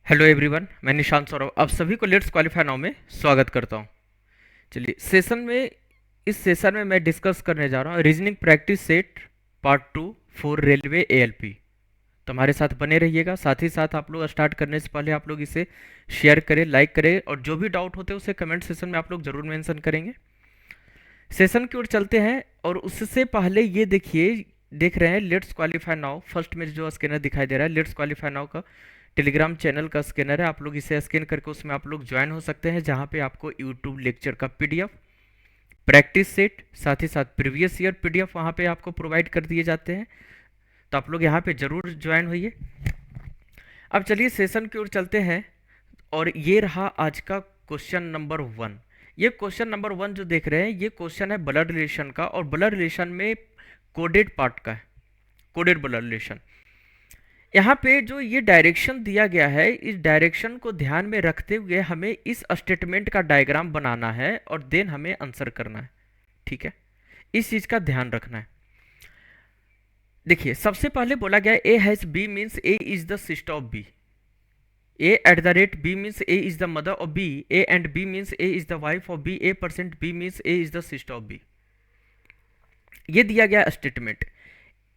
Hello everyone, मैं निशांत सौरभ आप सभी को लेट्स क्वालिफाई नाउ में स्वागत करता हूं। चलिए इस सेशन में मैं डिस्कस करने जा रहा हूं reasoning practice set part 2 for railway ALP. तो हमारे साथ बने रहिएगा। साथ ही साथ आप लोग स्टार्ट करने से पहले आप लोग इसे शेयर करें, लाइक करें और जो भी डाउट होते हैं उसे कमेंट सेशन में आप लोग जरूर मेंशन करेंगे। सेशन की ओर चलते हैं और उससे पहले ये देखिए, देख रहे हैं लेट्स क्वालिफाई नाउ। फर्स्ट में जो स्कैनर दिखाई दे रहा है लेट्स क्वालिफाई नाउ का टेलीग्राम चैनल का स्कैनर है। आप लोग इसे स्कैन करके उसमें आप लोग ज्वाइन हो सकते हैं, जहां पे आपको यूट्यूब लेक्चर का पीडीएफ, प्रैक्टिस सेट, साथ ही साथ प्रीवियस ईयर पीडीएफ वहां पे आपको प्रोवाइड कर दिए जाते हैं। तो आप लोग यहाँ पे जरूर ज्वाइन होइए। अब चलिए सेशन की ओर चलते हैं और ये रहा आज का क्वेश्चन नंबर 1। ये क्वेश्चन नंबर 1 जो देख रहे हैं ये क्वेश्चन है ब्लड रिलेशन का, और ब्लड रिलेशन में कोडेड पार्ट का है, कोडेड ब्लड रिलेशन। यहाँ पे जो ये डायरेक्शन दिया गया है, इस डायरेक्शन को ध्यान में रखते हुए हमें इस स्टेटमेंट का डायग्राम बनाना है और देन हमें आंसर करना है। ठीक है, इस चीज का ध्यान रखना है। देखिए, सबसे पहले बोला गया A has B means A is the sister of B. A at the rate B means A is the mother of B. A and B means A is the wife of B. A percent B means A is the sister of B. ये दिया गया statement.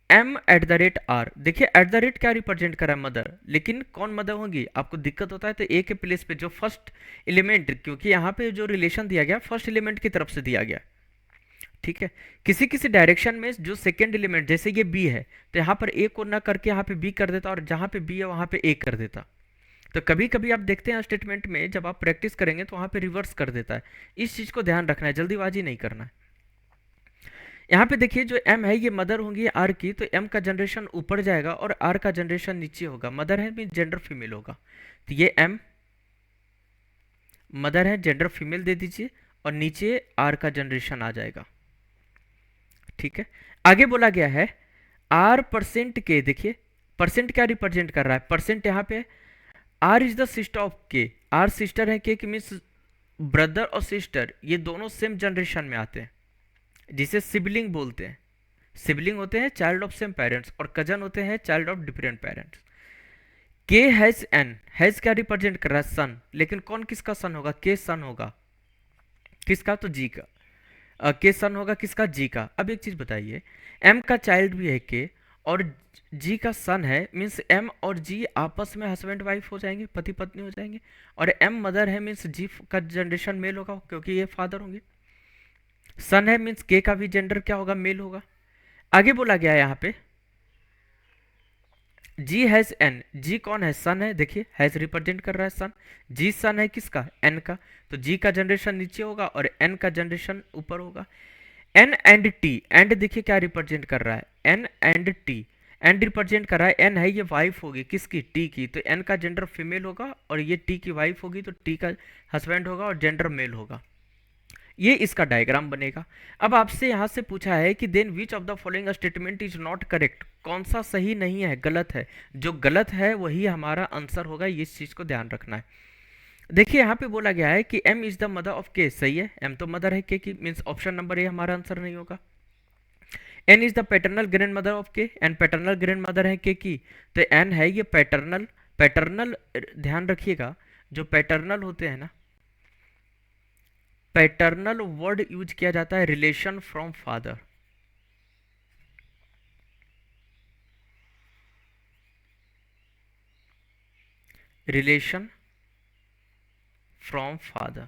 M at the rate R, देखिए at the rate क्या represent कर रहा है? Mother. लेकिन कौन मदर होंगी? आपको दिक्कत होता है तो ए के प्लेस पे जो फर्स्ट एलिमेंट, क्योंकि यहाँ पे जो रिलेशन दिया गया फर्स्ट एलिमेंट की तरफ से दिया गया। ठीक है, किसी किसी डायरेक्शन में जो सेकेंड एलिमेंट, जैसे ये बी है तो यहाँ पर ए को ना करके यहाँ पे बी कर देता, और जहाँ पे बी है वहाँ पे ए कर देता। तो कभी कभी आप देखते हैं स्टेटमेंट में जब आप प्रैक्टिस करेंगे तो वहाँ पे रिवर्स कर देता है। इस चीज़ को ध्यान रखना है, जल्दीबाजी नहीं करना है। यहाँ पे देखिए जो m है ये मदर होंगी r की, तो m का जनरेशन ऊपर जाएगा और r का जनरेशन नीचे होगा। मदर है मीन जेंडर फीमेल होगा, तो ये m मदर है, जेंडर फीमेल दे दीजिए और नीचे r का जनरेशन आ जाएगा। ठीक है, आगे बोला गया है r परसेंट के। देखिए परसेंट क्या रिप्रेजेंट कर रहा है? परसेंट यहाँ पे r is the sister of k। r sister है k की, मीन्स ब्रदर और सिस्टर ये दोनों सेम जनरेशन में आते हैं, जिसे सिबलिंग बोलते हैं। सिबलिंग होते हैं चाइल्ड ऑफ सेम पेरेंट्स और कजन होते हैं चाइल्ड ऑफ डिफरेंट पेरेंट्स। के हैज एन, हैज क्या रिप्रेजेंट कर रहा है? सन। लेकिन कौन किसका सन होगा? के सन होगा। किसका? तो जी का। के सन होगा किसका? जी का। अब एक चीज बताइए, एम का चाइल्ड भी है के और जी का सन है, मीन्स एम और जी आपस में हस्बैंड वाइफ हो जाएंगे, पति पत्नी हो जाएंगे। और एम मदर है, मीन्स जी का जनरेशन मेल होगा क्योंकि ये फादर होंगे। सन है मीन्स के का भी जेंडर क्या होगा? मेल होगा। आगे बोला गया है यहाँ पे जी हैज एन। जी कौन है? सन है। देखिए हैज रिप्रेजेंट कर रहा है सन। जी सन है किसका? एन का। तो जी का जनरेशन नीचे होगा और एन का जनरेशन ऊपर होगा। एन एंड टी, एंड देखिए क्या रिप्रेजेंट कर रहा है? N and T. And represent कर रहा है, एन है ये वाइफ होगी किसकी? टी की, तो एन का जेंडर फीमेल होगा और ये टी की वाइफ होगी तो टी का हस्बैंड होगा और जेंडर मेल होगा। ये इसका डायग्राम बनेगा। अब आपसे यहां से पूछा है कि then which of the following statement is not correct. कौन सा सही नहीं है, गलत है? जो गलत है वही हमारा आंसर होगा, इस चीज को ध्यान रखना है। देखिए यहाँ पे बोला गया है कि m is the mother of k। सही है, m तो मदर है k की, मीन्स ऑप्शन नंबर ए हमारा आंसर नहीं होगा। n is the paternal grandmother of k, n paternal grand mother है k की, तो n है ये पैटर्नल। पैटर्नल ध्यान रखिएगा, जो पैटर्नल होते हैं ना, पैटर्नल वर्ड यूज किया जाता है relation from father. Relation from father.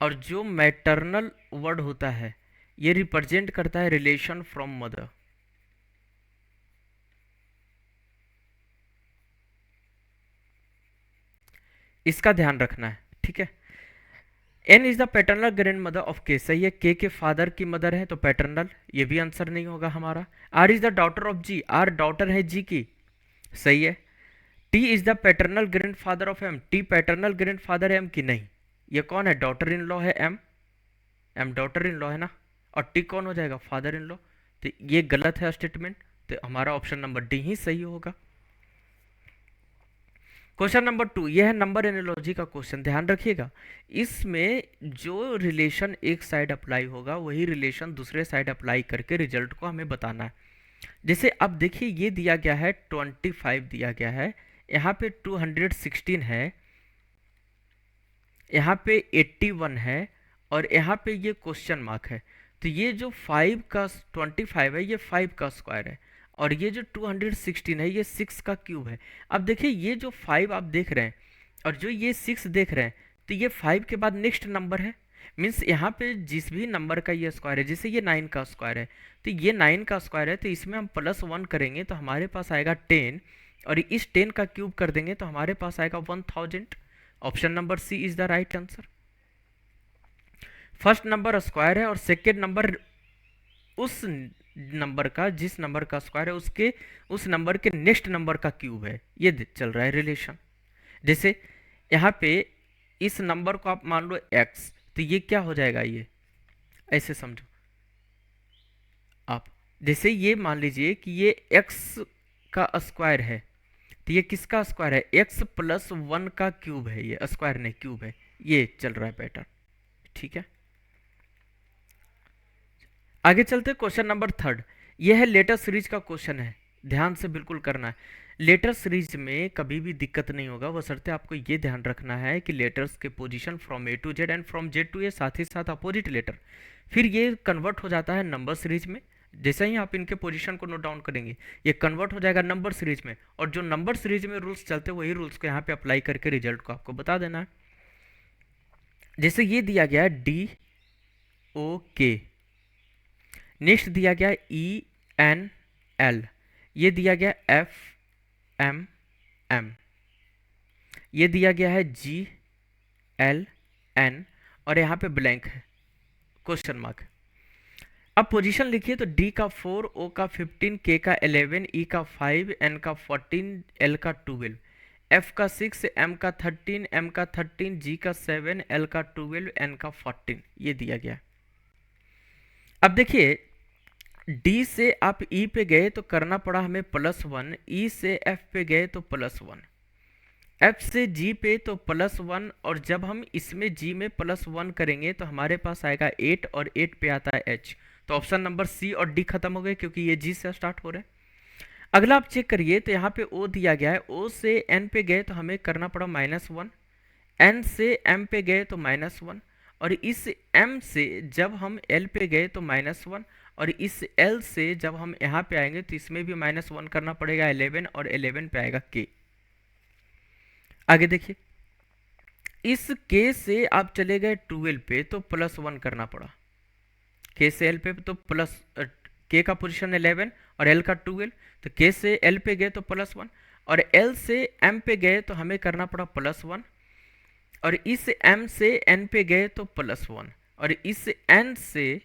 और जो मैटरनल वर्ड होता है ये रिप्रेजेंट करता है रिलेशन फ्रॉम मदर। इसका ध्यान रखना है। ठीक है, N is the paternal grandmother of K. सही है, के फादर की मदर है तो पैटर्नल, ये भी आंसर नहीं होगा हमारा। R is the daughter of G, R daughter है जी की। सही है। T is the paternal grandfather of M, T paternal grandfather है एम की। नहीं, ये कौन है? डॉटर इन लॉ है M, M daughter in law है ना, और टी कौन हो जाएगा? Father in law. तो ये गलत है स्टेटमेंट, तो हमारा ऑप्शन नंबर डी ही सही होगा। क्वेश्चन नंबर 2, यह है नंबर एनालॉजी का क्वेश्चन, ध्यान रखिएगा। इसमें जो रिलेशन एक साइड अप्लाई होगा वही रिलेशन दूसरे साइड अप्लाई करके रिजल्ट को हमें बताना है। जैसे अब देखिए ये दिया गया है 25 दिया गया है, यहाँ पे 216 है, यहाँ पे 81 है, और यहाँ पे ये क्वेश्चन मार्क है। तो ये जो 5 का 25 है ये 5 का स्क्वायर है, और ये जो 216 है ये 6 का क्यूब है। अब देखिए ये जो 5 आप देख रहे हैं और जो ये 6 देख रहे हैं, तो ये 5 के बाद नेक्स्ट नंबर है, मीन्स यहाँ पे जिस भी नंबर का ये स्क्वायर है, जैसे ये 9 का स्क्वायर है, तो ये 9 का स्क्वायर है, तो इसमें हम +1 करेंगे तो हमारे पास आएगा 10, और इस 10 का क्यूब कर देंगे तो हमारे पास आएगा 1000। Option number C is the right answer. First number square है और सेकेंड नंबर उस नंबर का, जिस नंबर का स्क्वायर है उसके उस नंबर के नेक्स्ट नंबर का क्यूब है, ये चल रहा है रिलेशन। जैसे यहाँ पे इस नंबर को आप मान लो x, तो ये क्या हो जाएगा, ये ऐसे समझो आप, जैसे ये मान लीजिए कि ये x का स्क्वायर है, तो ये किसका स्क्वायर है, x+1 का क्यूब है, ये स्क्वायर नहीं क्यूब है, ये चल रहा है पैटर्न। ठीक है, आगे चलते क्वेश्चन नंबर 3। यह है लेटर सीरीज का क्वेश्चन है, ध्यान से बिल्कुल करना है। लेटर सीरीज में कभी भी दिक्कत नहीं होगा, बशर्ते आपको ये ध्यान रखना है कि लेटर्स के position from A to Z and from Z to A, साथ ही साथ अपोजिट लेटर, फिर ये कन्वर्ट हो जाता है नंबर सीरीज में। जैसे ही आप इनके पोजीशन को नोट डाउन करेंगे ये कन्वर्ट हो जाएगा नंबर सीरीज में, और जो नंबर सीरीज में रूल्स चलते हैं वही रूल्स को यहाँ पे अप्लाई करके रिजल्ट को आपको बता देना है। जैसे ये दिया गया है DOK, नेक्स्ट दिया गया ENL, ये दिया गया FMM, ये दिया गया है GLN, और यहाँ पे ब्लैंक है, क्वेश्चन मार्क। अब पोजीशन लिखिए तो D का 4, O का 15, K का 11, E का 5, N का 14, L का 12, F का 6, M का 13, M का 13, G का 7, L का 12, N का 14, ये दिया गया। अब देखिए D से आप E पे गए तो करना पड़ा हमें +1, E से F पे गए तो +1, F से G पे तो +1, और जब हम इसमें G में +1 करेंगे तो हमारे पास आएगा 8, और 8 पे आता है H, तो ऑप्शन नंबर C और D खत्म हो गए क्योंकि ये G से स्टार्ट हो रहे हैं। अगला आप चेक करिए तो यहाँ पे O दिया गया है, O से N पे गए तो हमें करना पड़ा -1, N से M पे गए तो -1, और इस M से जब हम L पे गए तो -1, और इस L से जब हम यहाँ पे आएंगे तो इसमें भी -1 करना पड़ेगा 11, और 11 पे आएगा K। आगे देखिए इस K से आप चले गए 12 पे तो +1 करना पड़ा, K से L पे तो प्लस K का पोजीशन 11 और L का 12, तो K से L पे गए तो +1, और L से M पे गए तो हमें करना पड़ा +1, और इस M से N पे गए तो +1, और इस N से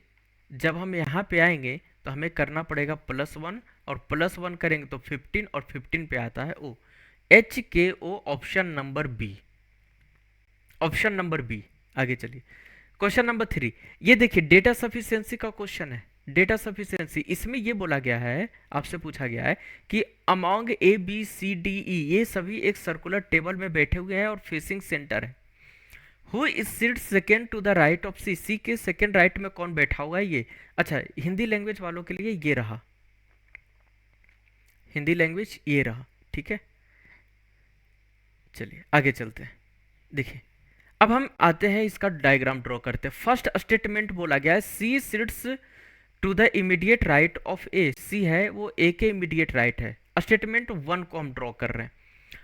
जब हम यहाँ पे आएंगे तो हमें करना पड़ेगा +1, और +1 करेंगे तो 15, और 15 पे आता है O, HKO, option number B, option number B. आगे चलिए क्वेश्चन नंबर 3, ये देखिए डेटा सफिशिएंसी का क्वेश्चन है। डेटा सफिशिएंसी, इसमें ये बोला गया है, आपसे पूछा गया है कि अमॉन्ग ABCDE, ये सभी एक सर्कुलर टेबल में बैठे हुए हैं और फेसिंग सेंटर है। Who is seat second to the right of C, C के सेकेंड राइट में कौन बैठा हुआ है ये। अच्छा, हिंदी लैंग्वेज वालों के लिए ये रहा, हिंदी लैंग्वेज ये रहा, ठीक है। चलिए आगे चलते हैं। देखिए अब हम आते हैं, इसका डायग्राम ड्रॉ करते हैं। फर्स्ट स्टेटमेंट बोला गया है C sits to the immediate right of A, C है वो ए के इमीडिएट राइट है। स्टेटमेंट 1 को हम ड्रॉ कर रहे हैं,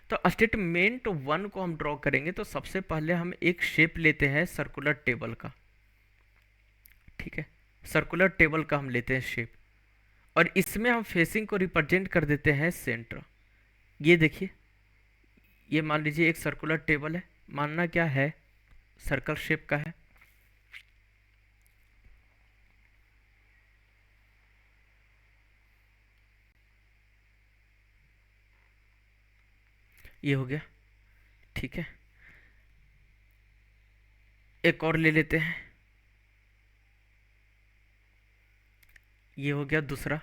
तो स्टेटमेंट 1 को हम ड्रॉ करेंगे तो सबसे पहले हम एक शेप लेते हैं सर्कुलर टेबल का, ठीक है, सर्कुलर टेबल का हम लेते हैं शेप, और इसमें हम फेसिंग को रिप्रेजेंट कर देते हैं सेंटर। ये देखिए, ये मान लीजिए एक सर्कुलर टेबल है, मानना क्या है, सर्कल शेप का है। ये हो गया, ठीक है। एक और ले लेते हैं, ये हो गया दूसरा,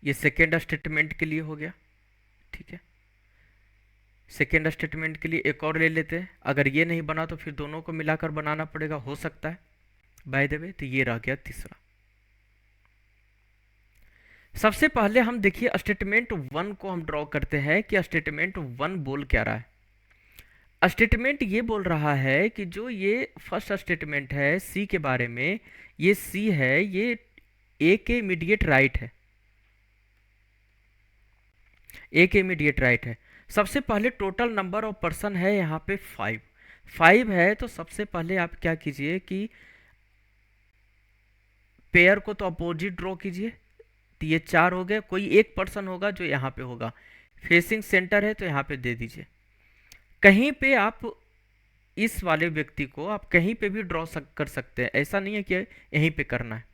ये सेकेंड स्टेटमेंट के लिए हो गया, ठीक है। सेकेंड स्टेटमेंट के लिए एक और ले लेते हैं, अगर ये नहीं बना तो फिर दोनों को मिलाकर बनाना पड़ेगा, हो सकता है बाय द वे। तो ये रह गया तीसरा। सबसे पहले हम देखिए स्टेटमेंट वन को हम ड्रॉ करते हैं कि स्टेटमेंट वन बोल क्या रहा है। स्टेटमेंट ये बोल रहा है कि जो ये फर्स्ट स्टेटमेंट है सी के बारे में, ये सी है, ये ए के इमीडिएट राइट है, ए के इमीडिएट राइट है। सबसे पहले टोटल नंबर ऑफ पर्सन है यहाँ पे 5, 5 है। तो सबसे पहले आप क्या कीजिए कि पेयर को तो अपोजिट ड्रॉ कीजिए। तो ये 4 हो गए, कोई एक पर्सन होगा जो यहाँ पे होगा, फेसिंग सेंटर है तो यहाँ पे दे दीजिए। कहीं पे आप इस वाले व्यक्ति को आप कहीं पे भी ड्रॉ कर सकते हैं, ऐसा नहीं है कि यहीं पे करना है,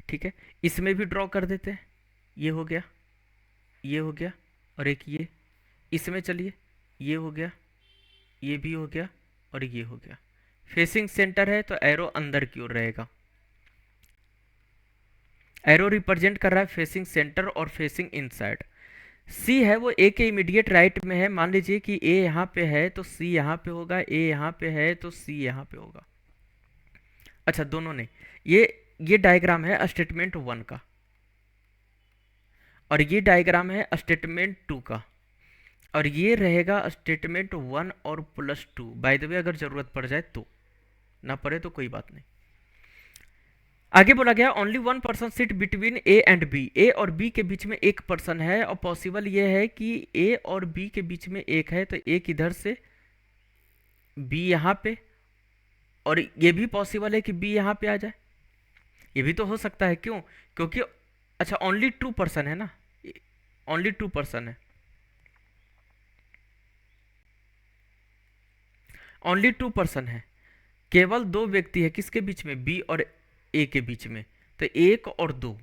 ठीक है। इसमें भी ड्रॉ कर देते हैं, ये हो गया, ये हो गया, और एक ये इसमें चलिए, ये हो गया, ये भी हो गया, और ये हो गया। फेसिंग सेंटर है तो एरो अंदर की ओर रहेगा, एरो रिप्रेजेंट कर रहा है फेसिंग सेंटर और फेसिंग इनसाइड। सी है वो ए के इमीडिएट राइट में है, मान लीजिए कि ए यहाँ पे है तो सी यहाँ पे होगा, ए यहाँ पे है तो सी यहाँ पे होगा। अच्छा, दोनों ने ये डायग्राम है स्टेटमेंट वन का, और ये डायग्राम है स्टेटमेंट टू का, और ये रहेगा स्टेटमेंट वन और plus two. By the way अगर जरूरत पड़ जाए तो, ना पड़े तो कोई बात नहीं। आगे बोला गया only one person sit between A and B, A और बी के बीच में एक पर्सन है, और पॉसिबल ये है कि ए और बी के बीच में एक है, तो एक इधर से, बी यहाँ पे, और ये भी पॉसिबल है कि बी यहाँ पे आ जाए, ये भी तो हो सकता है। क्यों? क्योंकि अच्छा ओनली टू पर्सन है ना, ओनली टू पर्सन है, ओनली टू पर्सन है, केवल दो व्यक्ति है किसके बीच में, बी और ए के बीच में। तो एक और दो,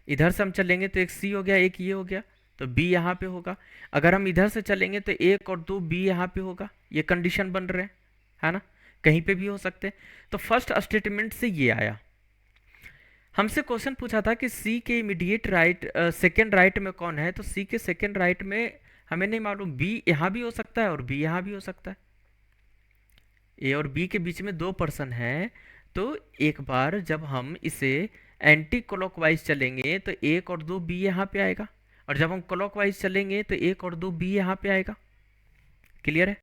इधर से हम चलेंगे तो एक सी हो गया, एक ये हो गया, तो बी यहाँ पे होगा। अगर हम इधर से चलेंगे तो एक और दो बी यहाँ पे होगा, ये कंडीशन बन रहे हैं, है ना, कहीं पे भी हो सकते हैं। तो फर्स्ट स्टेटमेंट से ये आया। हमसे क्वेश्चन पूछा था कि सी के इमीडिएट राइट सेकेंड राइट में कौन है, तो सी के सेकेंड राइट में हमें नहीं मालूम, बी यहाँ भी हो सकता है और बी यहाँ भी हो सकता है। ए और बी के बीच में दो पर्सन हैं, तो एक बार जब हम इसे एंटी क्लॉकवाइज चलेंगे तो एक और दो बी यहाँ पे आएगा, और जब हम क्लॉकवाइज चलेंगे तो एक और दो बी यहाँ पे आएगा। क्लियर है?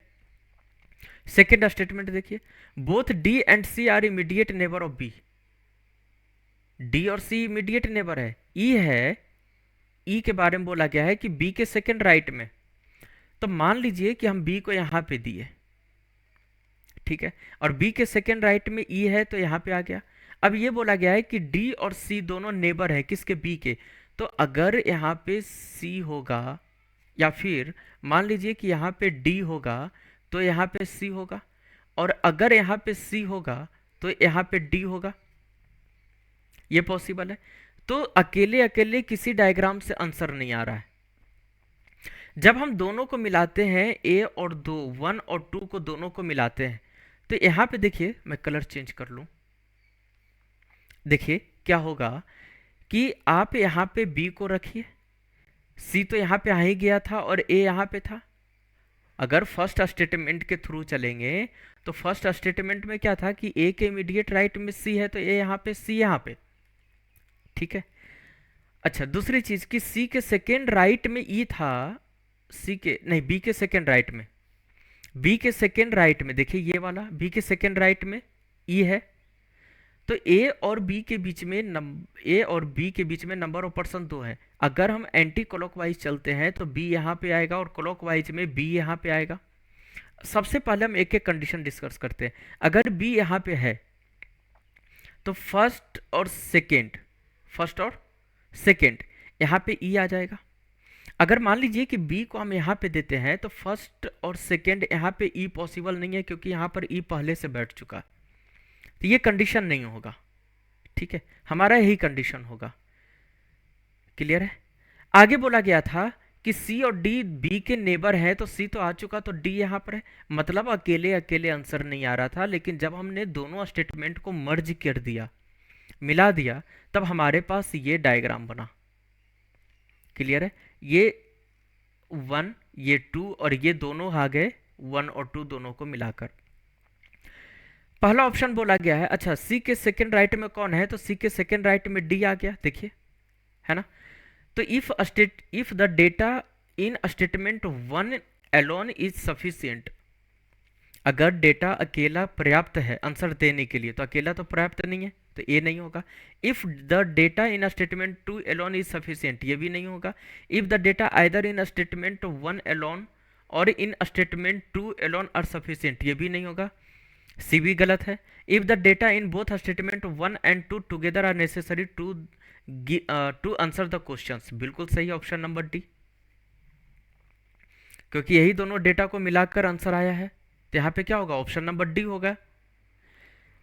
सेकेंड स्टेटमेंट देखिए, both D and C are immediate neighbour of B. D और सी इमीडिएट नेबर है। ई है, ई के बारे में बोला गया है कि बी के सेकेंड राइट में। तो मान लीजिए कि हम बी को यहाँ पे दिए, ठीक है, और बी के सेकेंड राइट में ई है तो यहाँ पे आ गया। अब ये बोला गया है कि डी और सी दोनों नेबर है किसके, बी के। तो अगर यहाँ पे सी होगा, या फिर मान लीजिए कि यहाँ पे डी होगा तो यहाँ पे सी होगा, और अगर यहाँ पे सी होगा तो यहाँ पे डी होगा, ये पॉसिबल है। तो अकेले अकेले किसी डायग्राम से आंसर नहीं आ रहा है। जब हम दोनों को मिलाते हैं, ए और दो, वन और टू को दोनों को मिलाते हैं, तो यहाँ पे देखिए, मैं कलर चेंज कर लूं, देखिए क्या होगा कि आप यहाँ पे बी को रखिए, सी तो यहाँ पे आ ही गया था और ए यहाँ पे था। अगर फर्स्ट स्टेटमेंट के थ्रू चलेंगे तो फर्स्ट स्टेटमेंट में क्या था कि ए के इमीडिएट राइट में सी है, तो ए यहाँ पे, सी यहाँ पे, ठीक है। अच्छा, दूसरी चीज कि सी के सेकेंड राइट में ई था, सी के नहीं, बी के सेकेंड राइट में, बी के सेकेंड राइट में देखिए ये वाला, बी के सेकेंड राइट में ई है। तो ए और बी के बीच में ए और बी के बीच में नंबर ऑफ पर्सन दो है। अगर हम एंटी क्लॉकवाइज चलते हैं तो बी यहाँ पे आएगा और क्लॉकवाइज में बी यहाँ पे आएगा। सबसे पहले हम एक एक कंडीशन डिस्कस करते हैं। अगर बी यहाँ पे है तो फर्स्ट और सेकेंड, फर्स्ट और सेकेंड यहाँ पे ई आ जाएगा। अगर मान लीजिए कि बी को हम यहाँ पे देते हैं तो फर्स्ट और सेकेंड यहाँ पे ई पॉसिबल नहीं है, क्योंकि यहाँ पर ई पहले से बैठ चुका, तो ये कंडीशन नहीं होगा, ठीक है, हमारा यही कंडीशन होगा। क्लियर है? आगे बोला गया था कि सी और डी बी के नेबर है, तो सी तो आ चुका, तो डी यहाँ पर है, मतलब अकेले अकेले आंसर नहीं आ रहा था। लेकिन जब हमने दोनों स्टेटमेंट को मर्ज कर दिया, मिला दिया, तब हमारे पास ये डायग्राम बना। क्लियर है? ये वन, ये टू, और ये दोनों आ गए वन और टू दोनों को मिलाकर। पहला ऑप्शन बोला गया है। अच्छा, सी के सेकंड राइट में कौन है, तो सी के सेकंड राइट में डी आ गया, देखिए, है ना। तो if the data in statement one Elon is sufficient, अगर डेटा अकेला पर्याप्त है आंसर देने के लिए, तो अकेला तो पर्याप्त नहीं है, तो ए नहीं होगा। If the data in statement two alone is sufficient, ये भी नहीं होगा। If the data either in statement one alone or in statement two alone are sufficient, ये भी नहीं होगा, सी भी गलत है। If the data in both statement one and two together are necessary to answer the questions, बिल्कुल सही option number D, क्योंकि यही दोनों डेटा को मिलाकर आंसर आया है, तो यहाँ पे क्या होगा, ऑप्शन नंबर डी होगा।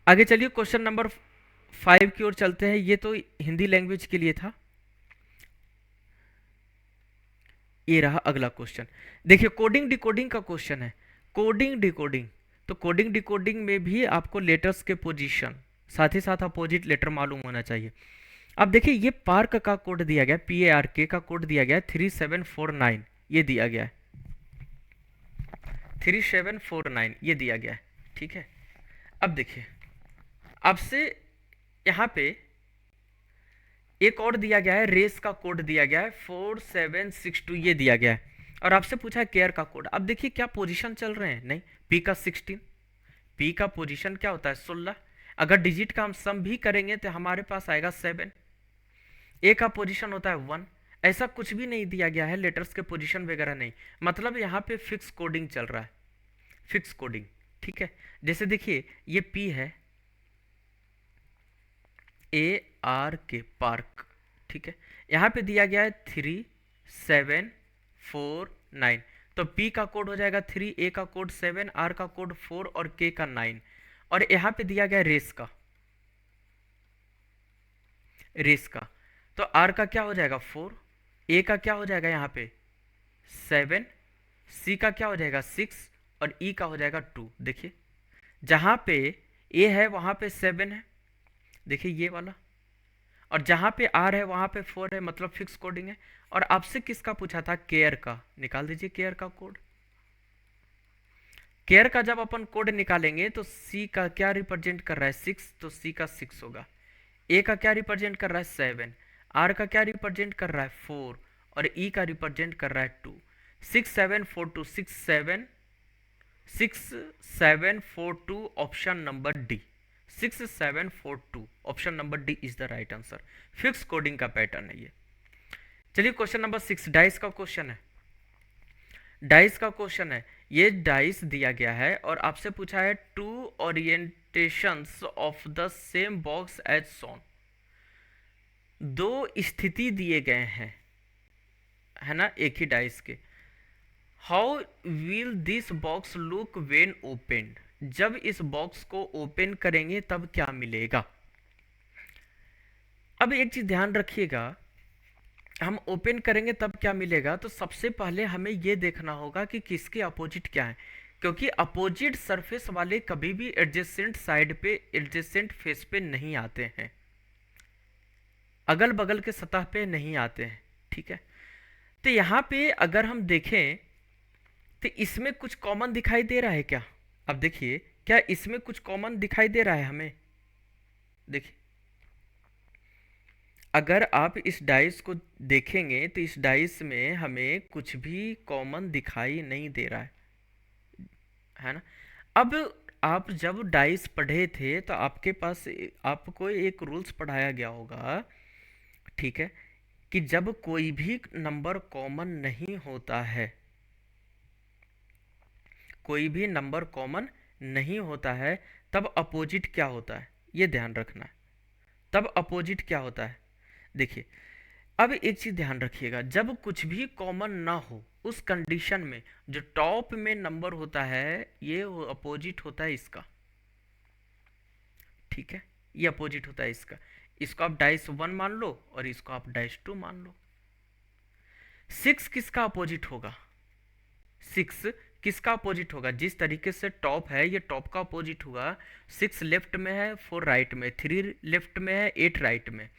आगे चलिए क्वेश्चन नंबर 5 की ओर चलते हैं। ये तो हिंदी लैंग्वेज के लिए था। ये रहा अगला क्वेश्चन, देखिए कोडिंग डिकोडिंग का क्वेश्चन है। कोडिंग डिकोडिंग, तो कोडिंग डिकोडिंग में भी आपको लेटर्स के पोजीशन साथ ही साथ अपोजिट लेटर मालूम होना चाहिए। अब देखिए ये पार्क का कोड दिया गया, PARK का कोड दिया गया है 3749, ये दिया गया है 3749, ये दिया गया है, ठीक है। अब देखिए आपसे यहाँ पे एक और दिया गया है, रेस का कोड दिया गया है 4762, ये दिया गया है, और आपसे पूछा है केयर का कोड। अब देखिए क्या पोजीशन चल रहे हैं, नहीं, पी का 16, पी का पोजीशन क्या होता है 16, अगर डिजिट का हम सम भी करेंगे तो हमारे पास आएगा 7, ए का पोजीशन होता है 1, ऐसा कुछ भी नहीं दिया गया है, लेटर्स के पोजीशन वगैरह नहीं, मतलब यहाँ पे फिक्स कोडिंग चल रहा है, फिक्स कोडिंग, ठीक है। जैसे देखिए ये पी है, ARK पार्क, ठीक है, यहाँ पे दिया गया है 3749, तो P का कोड हो जाएगा 3, A का कोड 7, R का कोड 4 और K का 9, और यहाँ पे दिया गया रेस का, रेस का, तो R का क्या हो जाएगा 4, A का क्या हो जाएगा यहाँ पे 7, C का क्या हो जाएगा 6 और E का हो जाएगा 2। देखिए जहाँ पे A है वहाँ पे 7 है, देखिए ये वाला, और जहाँ पे R है वहाँ पे 4 है, मतलब फिक्स कोडिंग है। और आपसे किसका पूछा था, केयर का, निकाल दीजिए केयर का कोड। केयर का जब अपन कोड निकालेंगे तो C का क्या रिप्रेजेंट कर रहा है 6, तो C का 6 होगा। A का क्या रिप्रेजेंट कर रहा है 7, R का क्या रिप्रेजेंट कर रहा है 4 और E का रिप्रेजेंट कर रहा है 2। 6742 6742 option number D, 6742 option number D is the right answer. Fix coding का पैटर्न है ये। चलिए क्वेश्चन नंबर 6 डाइस का क्वेश्चन है, डाइस का क्वेश्चन है। ये डाइस दिया गया है और आपसे पूछा है two orientations of the same box as shown, दो स्थिति दिए गए हैं, है ना, एक ही डाइस के। How will this box look when opened, जब इस बॉक्स को ओपन करेंगे तब क्या मिलेगा। अब एक चीज ध्यान रखिएगा, हम ओपन करेंगे तब क्या मिलेगा, तो सबसे पहले हमें यह देखना होगा कि किसके अपोजिट क्या है, क्योंकि अपोजिट सरफेस वाले कभी भी एडजेसेंट साइड पे, एडजेसेंट फेस पे नहीं आते हैं, अगल बगल के सतह पे नहीं आते हैं, ठीक है। तो यहाँ पे अगर हम देखें तो इसमें कुछ कॉमन दिखाई दे रहा है क्या, अब देखिए क्या इसमें कुछ कॉमन दिखाई दे रहा है हमें, देखिए अगर आप इस डाइस को देखेंगे तो इस डाइस में हमें कुछ भी कॉमन दिखाई नहीं दे रहा है ना। अब आप जब डाइस पढ़े थे तो आपके पास आपको एक रूल्स पढ़ाया गया होगा, ठीक है, कि जब कोई भी नंबर कॉमन नहीं होता है, कोई भी नंबर कॉमन नहीं होता है, तब अपोजिट क्या होता है, ये ध्यान रखना है, तब अपोजिट क्या होता है। देखिए अब एक चीज ध्यान रखिएगा, जब कुछ भी कॉमन ना हो उस कंडीशन में जो टॉप में नंबर होता है ये अपोजिट होता है इसका, ठीक है, ये अपोजिट होता है इसका। इसको आप डाइस 1 मान लो और इसको आप डाइस 2 मान लो। 6 किसका अपोजिट होगा, 6 किसका अपोजिट होगा, जिस तरीके से टॉप है ये टॉप का अपोजिट होगा। 6 लेफ्ट में है, 4 राइट में, 3 लेफ्ट में है, 8 राइट में,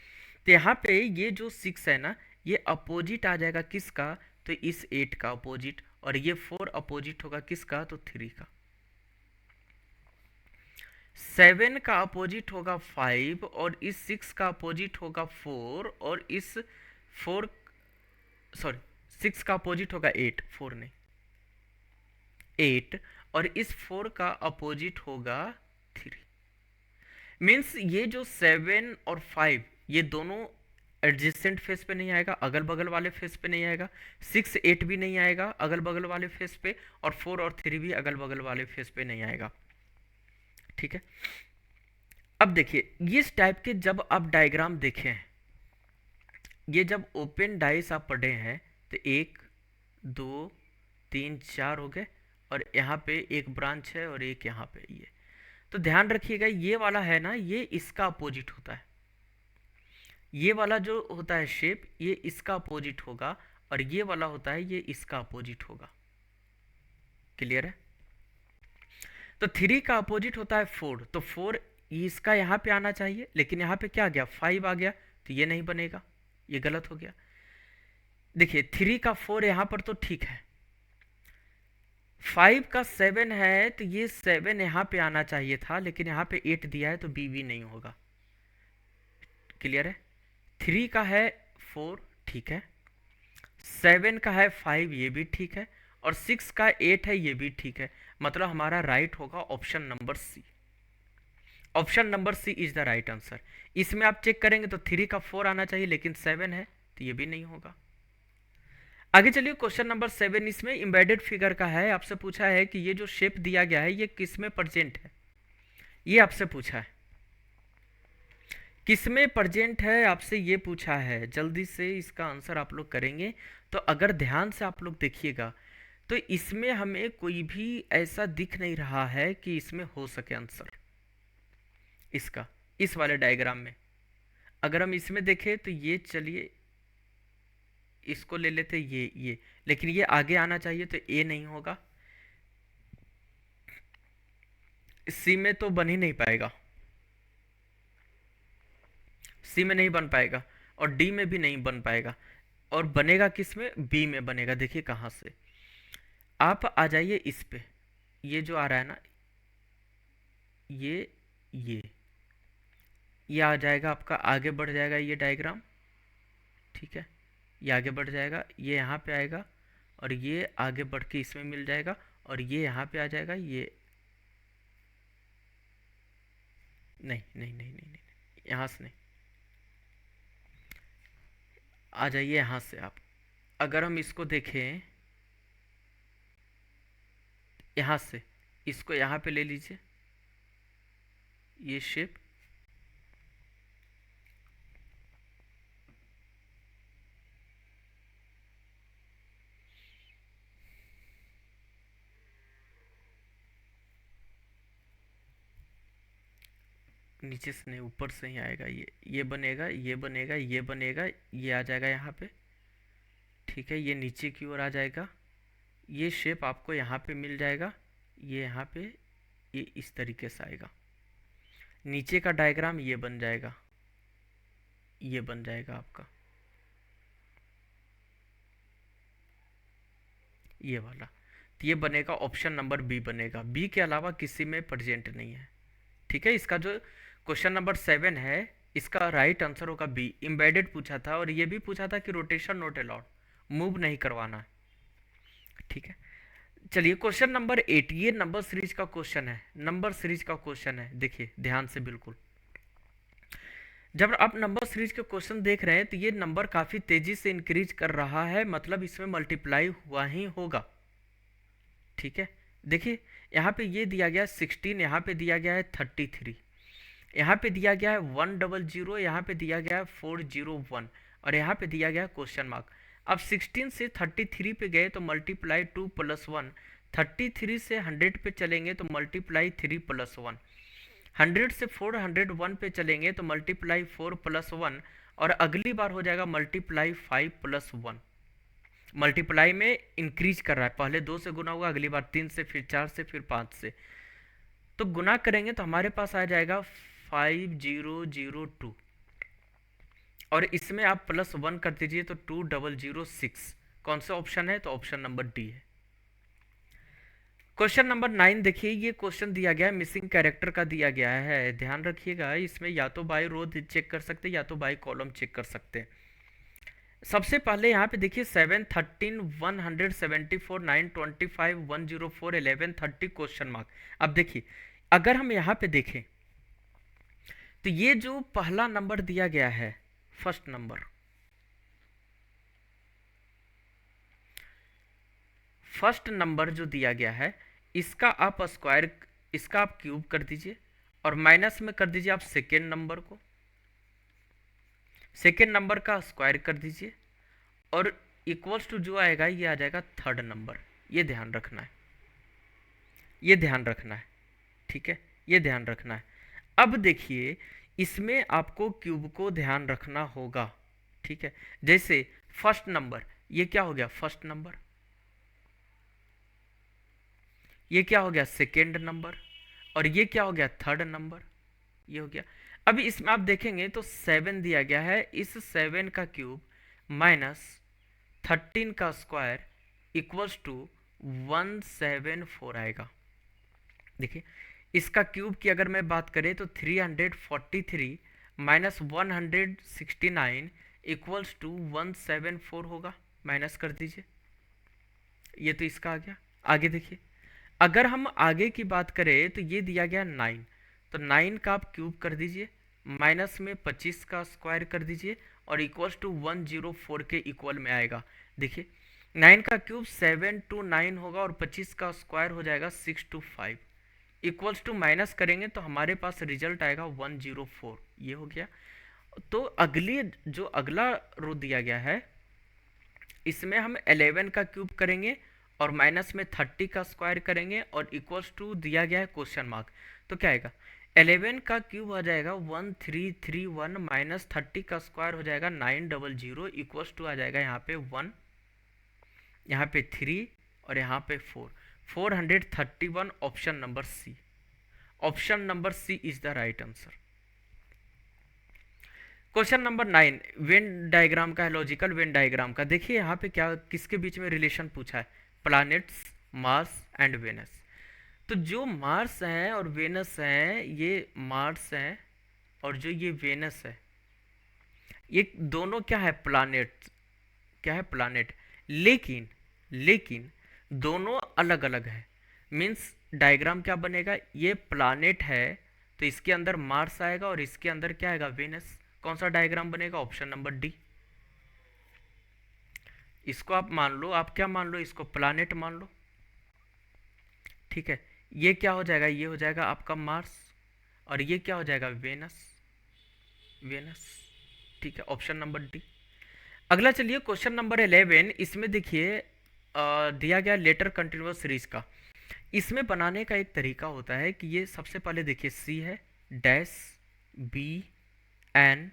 तो यहाँ पे ये जो 6 है ना ये अपोजिट आ जाएगा किसका, तो इस 8 का अपोजिट, और ये 4 अपोजिट होगा किसका, तो 3 का। 7 का अपोजिट होगा 5 और इस 6 का अपोजिट होगा 4 और इस 4 सॉरी 6 का अपोजिट होगा 8, 4 नहीं 8 और इस 4 का अपोजिट होगा 3। मीन्स ये जो 7 और 5 ये दोनों एडजेसेंट फेस पे नहीं आएगा, अगल बगल वाले फेस पे नहीं आएगा। 6 8 भी नहीं आएगा अगल बगल वाले फेस पे, और 4 और 3 भी अगल बगल वाले फेस पे नहीं आएगा। ठीक है, अब देखिए इस टाइप के जब आप डायग्राम देखे हैं, ये जब ओपन डाइस आप पढ़े हैं तो 1 2 3 4 हो गए, और यहाँ पे एक ब्रांच है और एक यहाँ पे ये। तो ध्यान रखिएगा ये वाला है ना, ये इसका अपोजिट होता है। ये वाला जो होता है शेप ये इसका अपोजिट होगा, और ये वाला होता है ये इसका अपोजिट होगा। क्लियर है? तो 3 का अपोजिट होता है 4, तो 4 इसका यहाँ पे आना चाहिए, लेकिन यहाँ पे क्या आ गया 5 आ गया, तो ये नहीं बनेगा, ये गलत हो गया। देखिए 3 का 4 यहाँ पर तो ठीक है, 5 का 7 है तो ये 7 यहाँ पे आना चाहिए था, लेकिन यहाँ पे 8 दिया है तो बी भी नहीं होगा। क्लियर है? 3 का है 4 ठीक है, 7 का है 5 ये भी ठीक है, और 6 का 8 है ये भी ठीक है। मतलब हमारा राइट होगा option number C. Option number C is the right answer. इसमें आप चेक करेंगे तो 3 का 4 आना चाहिए, लेकिन 7 है तो ये भी नहीं होगा। आगे चलिए क्वेश्चन नंबर 7, इसमें एम्बेडेड फिगर का है। आपसे पूछा है कि ये जो शेप दिया गया है ये किस में प्रेजेंट है, ये आपसे पूछा है किस में प्रेजेंट है, आपसे ये पूछा है। जल्दी से इसका आंसर आप लोग करेंगे। तो अगर ध्यान से आप लोग देखिएगा तो इसमें हमें कोई भी ऐसा दिख नहीं रहा है कि इसमें हो सके आंसर इसका, इस वाले डायग्राम में। अगर हम इसमें देखें तो ये चलिए इसको ले लेते ये, लेकिन ये आगे आना चाहिए तो ए नहीं होगा, सी में तो बन ही नहीं पाएगा, सी में नहीं बन पाएगा, और डी में भी नहीं बन पाएगा, और बनेगा किस में, बी में बनेगा। देखिए कहाँ से आप आ जाइए इस पे, ये जो आ रहा है ना ये आ जाएगा आपका, आगे बढ़ जाएगा ये डायग्राम। ठीक है, ये आगे बढ़ जाएगा, ये यहाँ पे आएगा, और ये आगे बढ़ के इसमें मिल जाएगा, और ये यहाँ पे आ जाएगा। ये नहीं नहीं नहीं नहीं नहीं, यहाँ से नहीं, आ जाइए यहाँ से आप। अगर हम इसको देखें यहाँ से, इसको यहाँ पे ले लीजिए, ये शेप नीचे से नहीं ऊपर से ही आएगा, ये बनेगा, ये बनेगा, ये बनेगा, ये आ जाएगा यहाँ पे। ठीक है, ये नीचे की ओर आ जाएगा, ये शेप आपको यहाँ पे मिल जाएगा, ये यहाँ पे ये इस तरीके से आएगा। नीचे का डायग्राम ये बन जाएगा, ये बन जाएगा आपका ये वाला। तो ये बनेगा ऑप्शन नंबर बी बनेगा, बी के अलावा किसी में प्रेजेंट नहीं है। ठीक है, इसका जो क्वेश्चन नंबर 7 है इसका राइट आंसर होगा बी। एम्बेडेड पूछा था, और ये भी पूछा था कि रोटेशन नॉट अलाउड, मूव नहीं करवाना है। ठीक है, चलिए क्वेश्चन नंबर 8, ये नंबर सीरीज का क्वेश्चन है, नंबर सीरीज का क्वेश्चन है। देखिए ध्यान से बिल्कुल, जब आप नंबर सीरीज के क्वेश्चन देख रहे हैं तो ये नंबर काफ़ी तेज़ी से इंक्रीज कर रहा है, मतलब इसमें मल्टीप्लाई हुआ ही होगा। ठीक है, देखिए यहाँ पे ये दिया गया 16, यहाँ पे दिया गया है 33, यहाँ पे दिया गया है 100, यहाँ पे दिया गया है 401, और यहाँ पे दिया गया है क्वेश्चन मार्क। अब 16 से 33 पे गए तो मल्टीप्लाई 2 + 1, 33 से 100 पे चलेंगे तो मल्टीप्लाई 3 + 1, 100 से 401 पे चलेंगे तो मल्टीप्लाई 4 + 1, और अगली बार हो जाएगा मल्टीप्लाई 5 + 1। मल्टीप्लाई में इंक्रीज कर रहा है, पहले 2 से गुना हुआ, अगली बार 3 से, फिर 4 से, फिर 5 से। तो गुना करेंगे तो हमारे पास आ जाएगा 5002, और इसमें आप +1 कर दीजिए तो 2006। कौन सा ऑप्शन है, तो ऑप्शन नंबर डी है। क्वेश्चन नंबर 9 देखिए, ये क्वेश्चन दिया गया है, मिसिंग कैरेक्टर का दिया गया है। ध्यान रखिएगा, इसमें या तो बाई रो चेक कर सकते हैं या तो बाई कॉलम चेक कर सकते हैं। सबसे पहले यहाँ पे देखिए 7, 13, 174, 925, 104, 11, 30 क्वेश्चन मार्क। अब देखिए अगर हम यहाँ पे देखें तो ये जो पहला नंबर दिया गया है, फर्स्ट नंबर, फर्स्ट नंबर जो दिया गया है, इसका आप स्क्वायर, इसका आप क्यूब कर दीजिए और माइनस में कर दीजिए आप सेकेंड नंबर को, सेकेंड नंबर का स्क्वायर कर दीजिए और इक्वल्स टू जो आएगा ये आ जाएगा थर्ड नंबर। ये ध्यान रखना है, ये ध्यान रखना है, ठीक है, ये ध्यान रखना है। अब देखिए इसमें आपको क्यूब को ध्यान रखना होगा, ठीक है। जैसे फर्स्ट नंबर, ये क्या हो गया फर्स्ट नंबर, ये क्या हो गया सेकेंड नंबर, और ये क्या हो गया थर्ड नंबर, ये हो गया। अभी इसमें आप देखेंगे तो 7 दिया गया है, इस 7 का क्यूब माइनस 13 का स्क्वायर इक्वल्स टू 174 आएगा। देखिए इसका क्यूब की अगर मैं बात करें तो 343 माइनस 169 इक्वल्स टू 174 होगा। माइनस कर दीजिए, ये तो इसका आ गया। आगे देखिए, अगर हम आगे की बात करें तो ये दिया गया 9, तो 9 का आप क्यूब कर दीजिए, माइनस में 25 का स्क्वायर कर दीजिए और इक्वल्स टू 104 के इक्वल में आएगा। देखिए 9 का क्यूब 7 to 9 होगा और 25 का स्क्वायर हो जाएगा 6 to 5, इक्वल्स टू माइनस करेंगे तो हमारे पास रिजल्ट आएगा 104। ये हो गया। तो अगली जो अगला रो दिया गया है, इसमें हम 11 का क्यूब करेंगे और माइनस में 30 का स्क्वायर करेंगे और इक्वल्स टू दिया गया है क्वेश्चन मार्क। तो क्या आएगा 11 का क्यूब आ जाएगा 1331 माइनस 30 का स्क्वायर हो जाएगा 900 इक्वल्स टू आ जाएगा यहाँ पे 1, यहाँ पे 3 और यहाँ पे 4, 431। Option number C, option number C is the right answer. Question number 9 Venn diagram का है, लॉजिकल वेन डायग्राम का। देखिए यहाँ पे क्या किसके बीच में रिलेशन पूछा है, प्लैनेट्स मार्स एंड वेनस। तो जो मार्स है और वेनस है, ये मार्स है और जो ये वेनस है, ये दोनों क्या है प्लैनेट, क्या है प्लैनेट। लेकिन लेकिन दोनों अलग अलग है। मीन्स डायग्राम क्या बनेगा, ये प्लैनेट है तो इसके अंदर मार्स आएगा और इसके अंदर क्या आएगा वेनस। कौन सा डायग्राम बनेगा, ऑप्शन नंबर डी। इसको आप मान लो, आप क्या मान लो, इसको प्लैनेट मान लो, ठीक है। ये क्या हो जाएगा, ये हो जाएगा आपका मार्स और ये क्या हो जाएगा वेनस, वेनस, ठीक है, ऑप्शन नंबर डी। अगला चलिए क्वेश्चन नंबर 11। इसमें देखिए दिया गया लेटर कंटिन्यूअस सीरीज का। इसमें बनाने का एक तरीका होता है कि ये सबसे पहले देखिए सी है, dash B N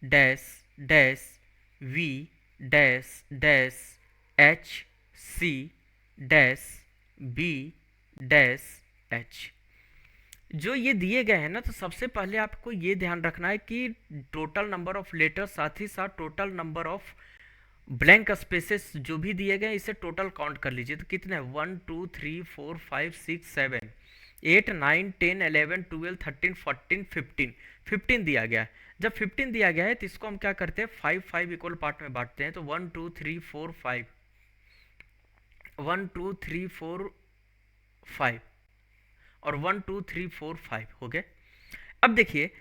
dash dash V dash dash H C dash B dash H. जो ये दिए गए हैं ना, तो सबसे पहले आपको ये ध्यान रखना है कि टोटल नंबर ऑफ लेटर, साथ ही साथ total number of blank spaces जो भी दिए गए इसे टोटल काउंट कर लीजिए। तो कितने हैं 1 2 3 4 5 6 7 8 9 10 11 12 13 14 15, 15 दिया गया है। जब 15 दिया गया है तो इसको हम क्या करते हैं 5 5 इक्वल पार्ट में बांटते हैं। तो 1 2 3 4 5, 1 2 3 4 5 और 1 2 3 4 5 हो गए। अब देखिए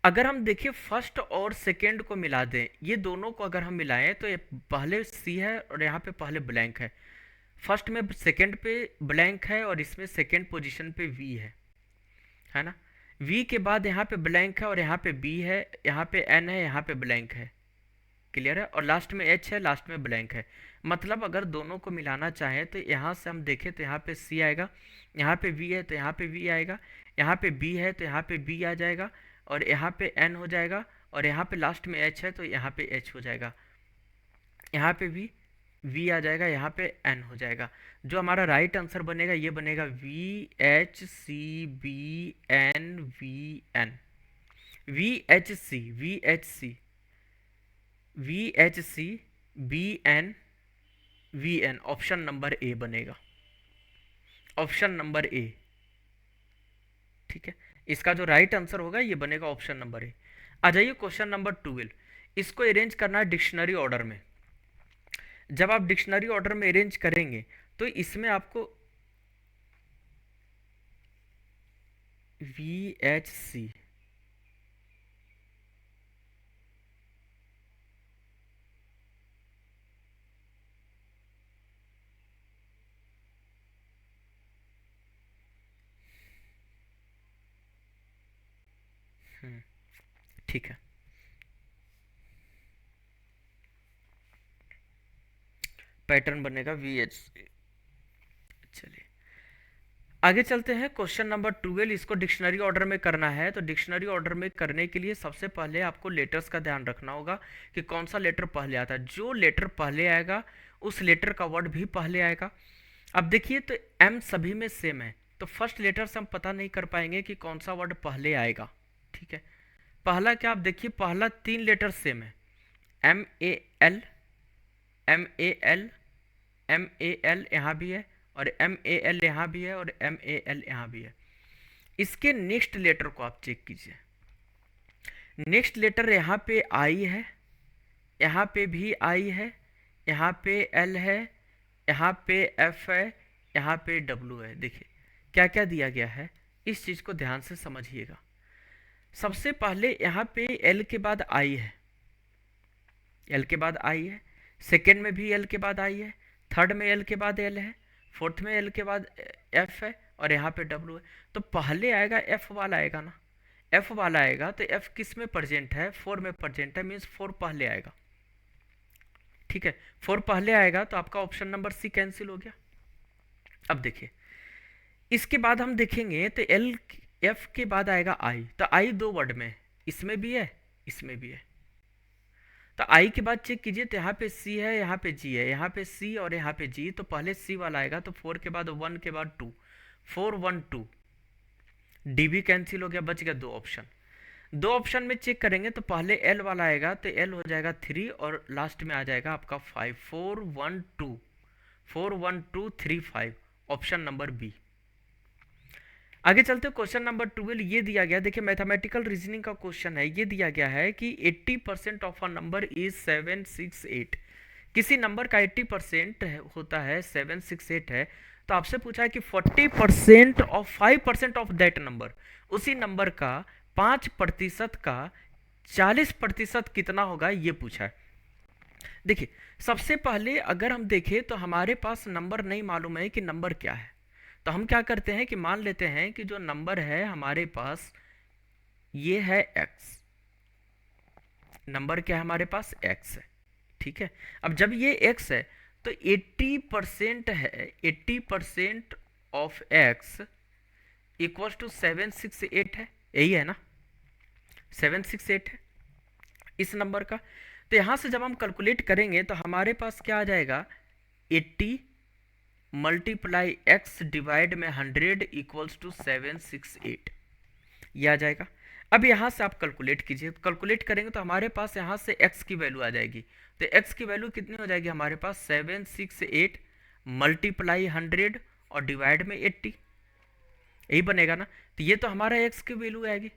अगर हम देखिए फर्स्ट और सेकेंड को मिला दें, ये दोनों को अगर हम मिलाएं तो ये पहले सी है और यहाँ पे पहले ब्लैंक है, फर्स्ट में सेकेंड पे ब्लैंक है और इसमें सेकेंड पोजीशन पे वी है ना। वी के बाद यहाँ पे ब्लैंक है और यहाँ पे बी है, यहाँ पे एन है, यहाँ पे ब्लैंक है, क्लियर है, और लास्ट में एच है, लास्ट में ब्लैंक है। मतलब अगर दोनों को मिलाना चाहें तो यहाँ से हम देखें तो यहाँ पे सी आएगा, यहाँ पे वी है तो यहाँ पे वी आएगा, यहाँ पे बी है तो यहाँ पे बी आ जाएगा और यहाँ पे एन हो जाएगा और यहाँ पे लास्ट में एच है तो यहाँ पे एच हो जाएगा, यहाँ पे वी आ जाएगा, यहाँ पे एन हो जाएगा। जो हमारा राइट आंसर बनेगा ये बनेगा V H C B N V N, V H C V H C V H C B N V N, option number A बनेगा। Option number A. ठीक है, इसका जो राइट आंसर होगा ये बनेगा ऑप्शन नंबर ए। आ जाइए क्वेश्चन नंबर 12। इसको अरेंज करना है डिक्शनरी ऑर्डर में। जब आप डिक्शनरी ऑर्डर में अरेंज करेंगे तो इसमें आपको VHC, ठीक है, पैटर्न बनेगा VHC। चलिए आगे चलते हैं, क्वेश्चन नंबर 12। इसको डिक्शनरी ऑर्डर में करना है, तो डिक्शनरी ऑर्डर में करने के लिए सबसे पहले आपको लेटर्स का ध्यान रखना होगा कि कौन सा लेटर पहले आता है। जो लेटर पहले आएगा उस लेटर का वर्ड भी पहले आएगा। अब देखिए तो M सभी में सेम है, तो फर्स्ट लेटर से हम पता नहीं कर पाएंगे कि कौन सा वर्ड पहले आएगा। ठीक है, पहला क्या, आप देखिए पहला 3 लेटर सेम है, MAL, MAL, MAL यहाँ भी है, और MAL यहाँ भी है, और MAL यहाँ भी है। इसके नेक्स्ट लेटर को आप चेक कीजिए। नेक्स्ट लेटर यहाँ पे I है, यहाँ पे भी I है, यहाँ पे L है, यहाँ पे F है, यहाँ पे W है। देखिए क्या क्या दिया गया है, इस चीज़ को ध्यान से समझिएगा। सबसे पहले यहाँ पे L के बाद I है, L के बाद I है, सेकेंड में भी L के बाद I है, थर्ड में L के बाद L है, फोर्थ में L के बाद F है, और यहाँ पे W है। तो पहले आएगा F वाला आएगा ना, F वाला आएगा तो F किस में प्रेजेंट है, 4 में प्रेजेंट है, मीन्स 4 पहले आएगा। ठीक है, 4 पहले आएगा तो आपका ऑप्शन नंबर सी कैंसिल हो गया। अब देखिए इसके बाद हम देखेंगे तो F के बाद आएगा I, तो I 2 वर्ड में, इसमें भी है, इसमें भी है। तो I के बाद चेक कीजिए तो यहाँ पे C है, यहाँ पे G है, यहाँ पे C और यहाँ पे G, तो पहले C वाला आएगा, तो 4 के बाद 1 के बाद 2, 4 1 2, D भी कैंसिल हो गया, बच गया 2 ऑप्शन। 2 ऑप्शन में चेक करेंगे तो पहले L वाला आएगा, तो L हो जाएगा 3, और लास्ट में आ जाएगा आपका 5, 4 1 2, 4 1 2 3 5, ऑप्शन नंबर बी। आगे चलते हैं, क्वेश्चन नंबर 12 ये दिया गया, देखिए मैथमेटिकल रीजनिंग का क्वेश्चन है। ये दिया गया है कि 80% ऑफ अ नंबर इज 768। किसी नंबर का 80% होता है 768 है, तो आपसे पूछा है कि 40% ऑफ 5% ऑफ दैट नंबर, उसी नंबर का 5% का 40% कितना होगा, ये पूछा है। देखिए सबसे पहले अगर हम देखें तो हमारे पास नंबर नहीं मालूम है कि नंबर क्या है, तो हम क्या करते हैं कि मान लेते हैं कि जो नंबर है हमारे पास ये है x, नंबर क्या है हमारे पास x है। ठीक है, अब जब ये x है तो 80% है, 80% ऑफ x इक्वल्स टू 768 है, यही है ना, 768 है इस नंबर का। तो यहां से जब हम कैलकुलेट करेंगे तो हमारे पास क्या आ जाएगा, 80 मल्टीप्लाई x डिवाइड में 100 इक्वल्स टू 768, ये आ जाएगा। अब यहाँ से आप कैलकुलेट कीजिए, कैलकुलेट करेंगे तो हमारे पास यहाँ से x की वैल्यू आ जाएगी, तो x की वैल्यू कितनी हो जाएगी हमारे पास, 768 मल्टीप्लाई 100 और डिवाइड में 80, यही बनेगा ना। तो ये तो हमारा x की वैल्यू आएगी,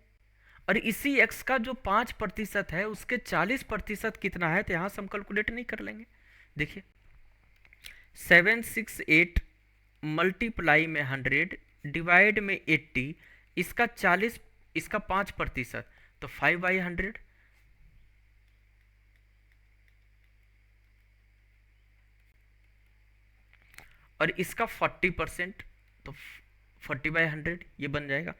और इसी x का जो 5% है उसके 40% कितना है, तो यहाँ से हम कैलकुलेट नहीं कर लेंगे। देखिए 768 मल्टीप्लाई में 100 डिवाइड में 80, इसका 40, इसका 5%, तो 5/100, और इसका 40%, तो 40/100 ये बन जाएगा।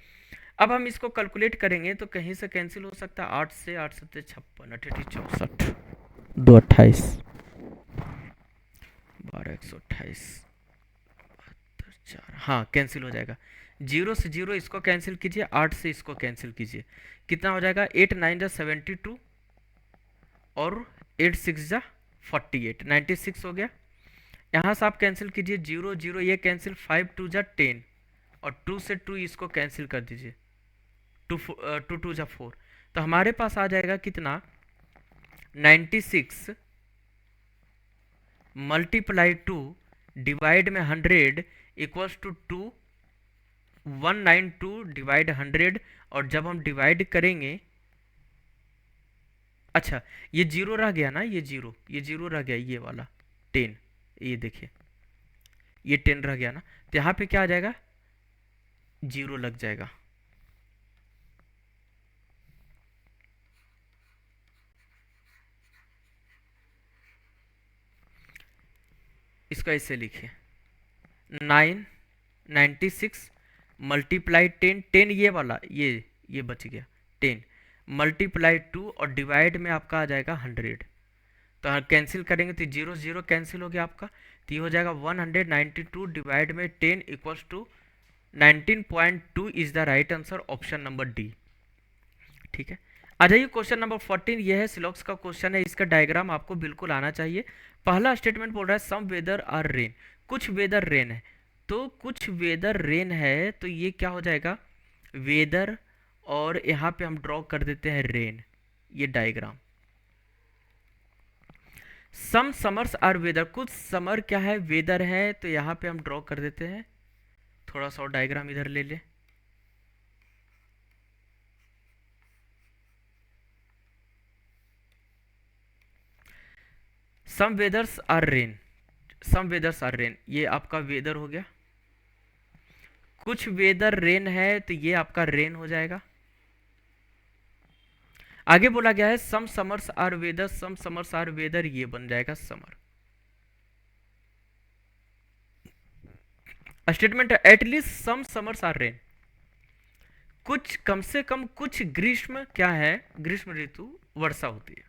अब हम इसको कैलकुलेट करेंगे तो कहीं से कैंसिल हो सकता है, 8 से 8 7 56, 88 64, 2 28, 12 128, 4, हाँ कैंसिल हो जाएगा। 0 से 0 इसको कैंसिल कीजिए, 8 से इसको कैंसिल कीजिए, कितना हो जाएगा, 8 9 जा 72, और 8 6 जा 48, 96 हो गया। यहाँ से आप कैंसिल कीजिए, 0 0 ये कैंसिल, 5 2 जा 10, और 2 से 2 इसको कैंसिल कर दीजिए, 2 2 जा 4, तो हमारे पास आ जाएगा कितना, 96 मल्टीप्लाई 2 डिवाइड में 100 इक्वल्स टू 192 डिवाइड 100, और जब हम डिवाइड करेंगे, अच्छा ये जीरो रह गया ना, ये जीरो रह गया, ये वाला 10, ये देखिए ये 10 रह गया ना, तो यहाँ पे क्या आ जाएगा, जीरो लग जाएगा। इसको ऐसे लिखिए, 996 मल्टीप्लाई 10, ये वाला ये बच गया 10 मल्टीप्लाई 2 और डिवाइड में आपका आ जाएगा 100। तो कैंसिल करेंगे तो जीरो जीरो कैंसिल हो गया आपका, तो ये हो जाएगा 192 डिवाइड में 10 equals to 19.2 is the right answer, option number D. ठीक है, आ जाइए क्वेश्चन नंबर 14, ये है सिलॉक्स का क्वेश्चन है, इसका डायग्राम आपको बिल्कुल आना चाहिए। पहला स्टेटमेंट बोल रहा है सम वेदर आर रेन, कुछ वेदर रेन है, तो कुछ वेदर रेन है तो ये क्या हो जाएगा, वेदर, और यहाँ पे हम ड्रॉ कर देते हैं रेन, ये diagram. Some summers are weather, कुछ समर क्या है, वेदर है, तो यहाँ पे हम ड्रॉ कर देते हैं, थोड़ा सा और डायग्राम इधर ले ले। Some weathers are rain, some weathers are rain, ये आपका वेदर हो गया। कुछ वेदर रेन है तो ये आपका रेन हो जाएगा। आगे बोला गया है some summers are weather, some summers are weather, ये बन जाएगा summer. Statement at least some summers are rain, कुछ कम से कम कुछ ग्रीष्म क्या है, ग्रीष्म ऋतु वर्षा होती है,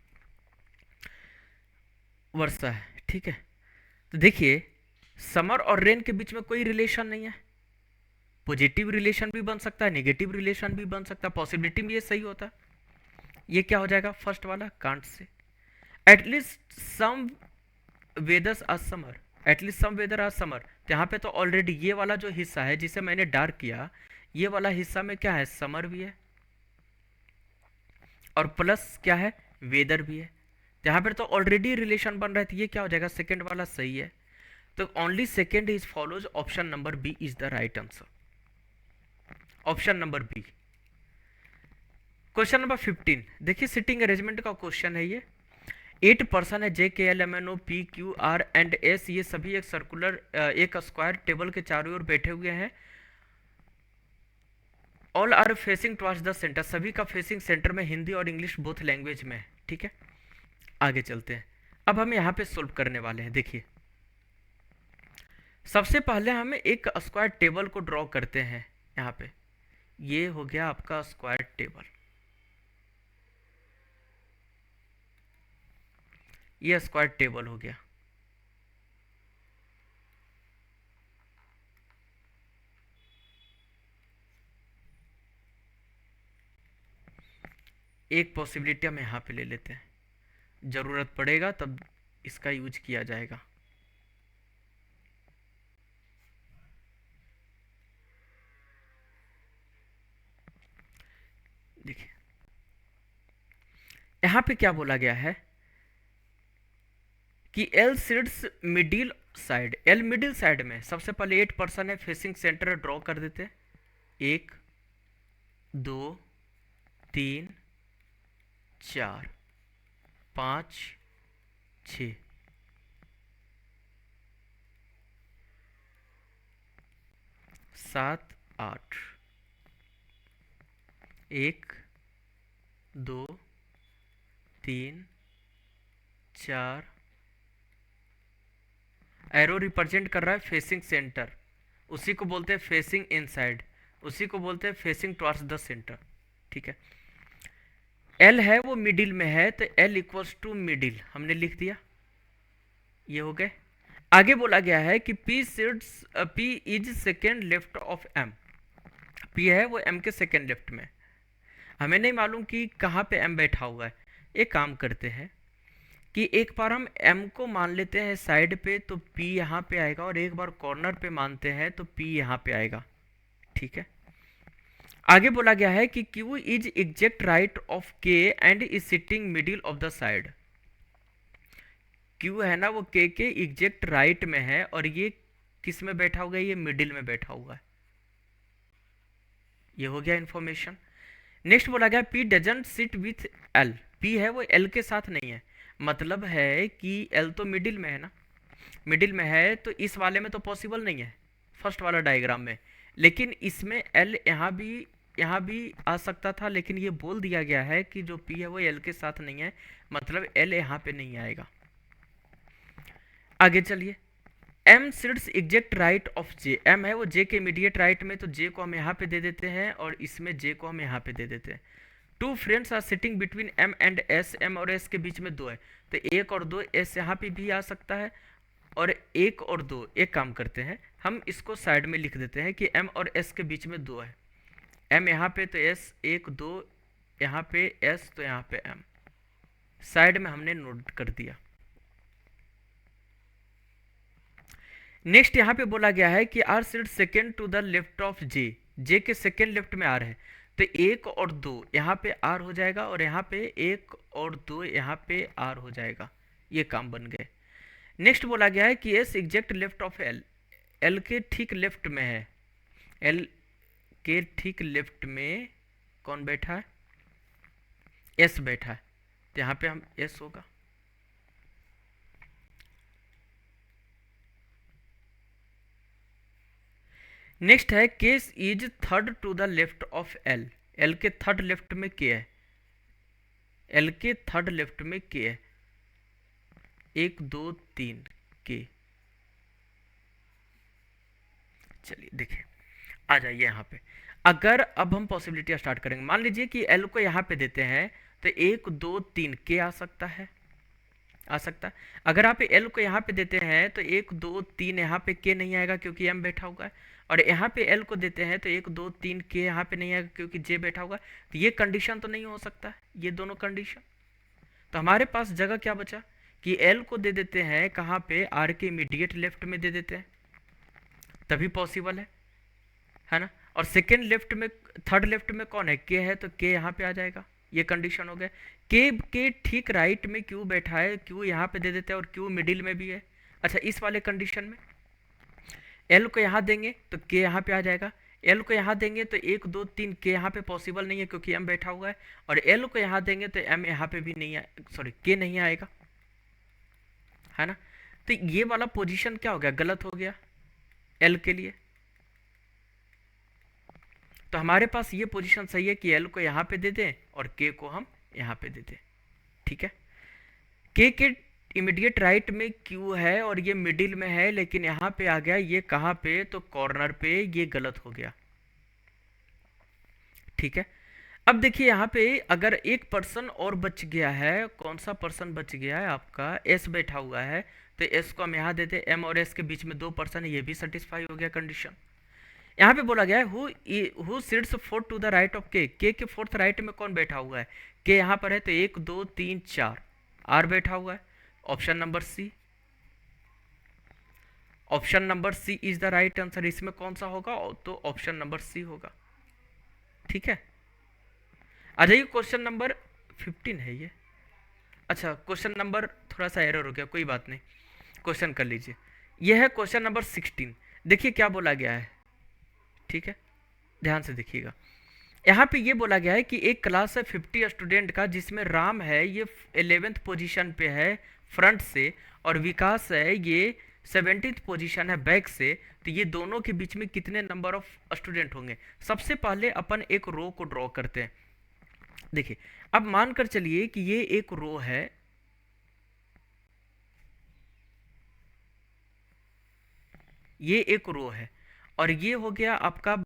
वर्षा है। ठीक है, तो देखिए समर और रेन के बीच में कोई रिलेशन नहीं है, पॉजिटिव रिलेशन भी बन सकता है, नेगेटिव रिलेशन भी बन सकता है, पॉसिबिलिटी में ये सही होता है। ये क्या हो जाएगा, फर्स्ट वाला can't say, at least some weathers are summer, at least some weather are summer, तो यहाँ पे तो ऑलरेडी ये वाला जो हिस्सा है जिसे मैंने डार्क किया, ये वाला हिस्सा में क्या है, समर भी है और प्लस क्या है, वेदर भी है, तो यहाँ पर तो ऑलरेडी रिलेशन बन रहा है, तो ये क्या हो जाएगा, सेकेंड वाला सही है, तो only second is follows, option number B is the right answer, option number B. Question number 15, देखिए सिटिंग अरेंजमेंट का क्वेश्चन है ये। 8 पर्सन है, J K L M N O P Q R and S, ये सभी एक circular एक square table के चारों ओर बैठे हुए हैं। All are facing towards the centre, सभी का फेसिंग सेंटर में हिंदी और इंग्लिश बोथ लैंग्वेज में है। ठीक है, आगे चलते हैं, अब हम यहाँ पे सोल्व करने वाले हैं। देखिए सबसे पहले हमें एक स्क्वायर टेबल को ड्रॉ करते हैं, यहाँ पे ये हो गया आपका स्क्वायर टेबल, ये स्क्वायर टेबल हो गया। एक पॉसिबिलिटी हम यहाँ पे ले लेते हैं, ज़रूरत पड़ेगा तब इसका यूज किया जाएगा। देखिए यहाँ पे क्या बोला गया है कि L sits middle side, L middle side में, सबसे पहले 8 पर्सन है, फेसिंग सेंटर ड्रॉ कर देते हैं, 1 2 3 4 5 6, 7 8, 1 2 3 4, एरो रिप्रेजेंट कर रहा है फेसिंग सेंटर, उसी को बोलते हैं फेसिंग इनसाइड, उसी को बोलते हैं फेसिंग टुवर्ड्स द सेंटर। ठीक है, एल है वो मिडिल में है, तो एल इक्वल्स टू मिडिल हमने लिख दिया, ये हो गए। आगे बोला गया है कि P is second left of M, P है वो एम के सेकेंड लेफ्ट में, हमें नहीं मालूम कि कहाँ पे एम बैठा हुआ है। एक काम करते हैं कि एक बार हम m को मान लेते हैं साइड पे, तो p यहाँ पे आएगा, और एक बार कॉर्नर पे मानते हैं तो p यहाँ पे आएगा। ठीक है, आगे बोला गया है कि q is exact right of k and is sitting middle of the side, Q है ना वो के एग्जैक्ट राइट में है, और ये किस में बैठा हुआ है, ये मिडिल में बैठा हुआ है। ये हो गया इन्फॉर्मेशन। नेक्स्ट बोला गया P doesn't sit with L, P है वो एल के साथ नहीं है, मतलब है कि एल तो मिडिल में है ना, मिडिल में है तो इस वाले में तो पॉसिबल नहीं है, फर्स्ट वाला डायग्राम में। लेकिन इसमें एल यहाँ भी आ सकता था, लेकिन ये बोल दिया गया है कि जो पी है वो एल के साथ नहीं है, मतलब एल यहाँ पे नहीं आएगा। आगे चलिए, M sits exact right of J, M है वो जे के इमीडिएट राइट में, तो जे को हम यहाँ पे दे देते हैं और इसमें जे को हम यहाँ पे दे देते हैं। Two friends are sitting between M and S, M और एस के बीच में दो है, तो एक और दो, एस यहाँ पे भी आ सकता है, और एक और दो, एक काम करते हैं हम इसको साइड में लिख देते हैं कि एम और एस के बीच में दो है, एम यहाँ पे तो एस, एक दो यहाँ पे एस तो यहाँ पे एम, साइड में हमने नोट कर दिया। नेक्स्ट यहाँ पे बोला गया है कि R sit second to the left of J, J के सेकेंड लेफ्ट में आर है, तो एक और दो यहाँ पे आर हो जाएगा, और यहाँ पे एक और दो यहाँ पे आर हो जाएगा, ये काम बन गए। नेक्स्ट बोला गया है कि S exact left of L, L के ठीक लेफ्ट में है, एल के ठीक लेफ्ट में कौन बैठा है, एस बैठा है, तो यहाँ पे हम एस होगा। नेक्स्ट है case is third to the left of L, L के थर्ड लेफ्ट में के है, एल के थर्ड लेफ्ट में के है, एक दो तीन के। चलिए देखिए, आ जाइए यहाँ पे, अगर अब हम पॉसिबिलिटी स्टार्ट करेंगे, मान लीजिए कि एल को यहाँ पे देते हैं तो एक दो तीन के आ सकता है, आ सकता है। अगर आप एल को यहाँ पे देते हैं तो एक दो तीन यहाँ पे के नहीं आएगा क्योंकि एम बैठा हुआ है, और यहाँ पे एल को देते हैं तो एक दो तीन के यहाँ पे नहीं आएगा क्योंकि जे बैठा हुआ है, तो ये कंडीशन तो नहीं हो सकता है, ये दोनों कंडीशन। तो हमारे पास जगह क्या बचा कि एल को दे देते हैं कहाँ पे, आर के इमीडिएट लेफ्ट में दे देते हैं, तभी पॉसिबल है ना। और सेकेंड लेफ्ट में, थर्ड लेफ्ट में कौन है, के है, तो के यहाँ पे आ जाएगा, ये कंडीशन हो गया। के ठीक राइट में क्यू बैठा है, क्यू यहाँ पे दे देते हैं और क्यू मिडिल में भी है। अच्छा, इस वाले कंडीशन में एल को यहाँ देंगे तो के यहाँ पे आ जाएगा, एल को यहाँ देंगे तो एक दो तीन के यहाँ पे पॉसिबल नहीं है क्योंकि एम बैठा हुआ है, और एल को यहाँ देंगे तो एम यहाँ पे भी नहीं आए, सॉरी के नहीं आएगा, है ना। तो ये वाला पोजीशन क्या हो गया, गलत हो गया एल के लिए। तो हमारे पास ये पोजीशन सही है कि एल को यहाँ पे दे दें और के को हम यहाँ पे दे दें, ठीक है। के इमीडिएट राइट में क्यू है और ये मिडिल में है, लेकिन यहाँ पे आ गया ये कहाँ पे, तो कॉर्नर पे, ये गलत हो गया, ठीक है। अब देखिए यहाँ पे अगर एक पर्सन और बच गया है, कौन सा पर्सन बच गया है आपका, एस बैठा हुआ है, तो एस को हम यहाँ देते, एम और एस के बीच में दो पर्सन है, ये भी सेटिस्फाई हो गया कंडीशन। यहाँ पे बोला गया है who sits fourth to the right of K fourth right में कौन बैठा हुआ है, के यहाँ पर है, तो एक दो तीन चार, आर बैठा हुआ है, option number C, option number C is the right answer. इसमें कौन सा होगा, तो ऑप्शन नंबर सी होगा, ठीक है। आ जाइए क्वेश्चन नंबर 15 है ये, अच्छा क्वेश्चन नंबर थोड़ा सा एरर हो गया, कोई बात नहीं, क्वेश्चन कर लीजिए। यह है क्वेश्चन नंबर 16, देखिए क्या बोला गया है, ठीक है, ध्यान से देखिएगा। यहाँ पे ये बोला गया है कि एक क्लास है 50 स्टूडेंट का, जिसमें राम है ये 11th पोजीशन पे है फ्रंट से, और विकास है ये 17th पोजीशन है बैक से, तो ये दोनों के बीच में कितने नंबर ऑफ स्टूडेंट होंगे। सबसे पहले अपन एक रो को ड्रॉ करते हैं। देखिए अब मानकर चलिए कि ये एक रो है, ये एक रो है, और ये हो गया आपका,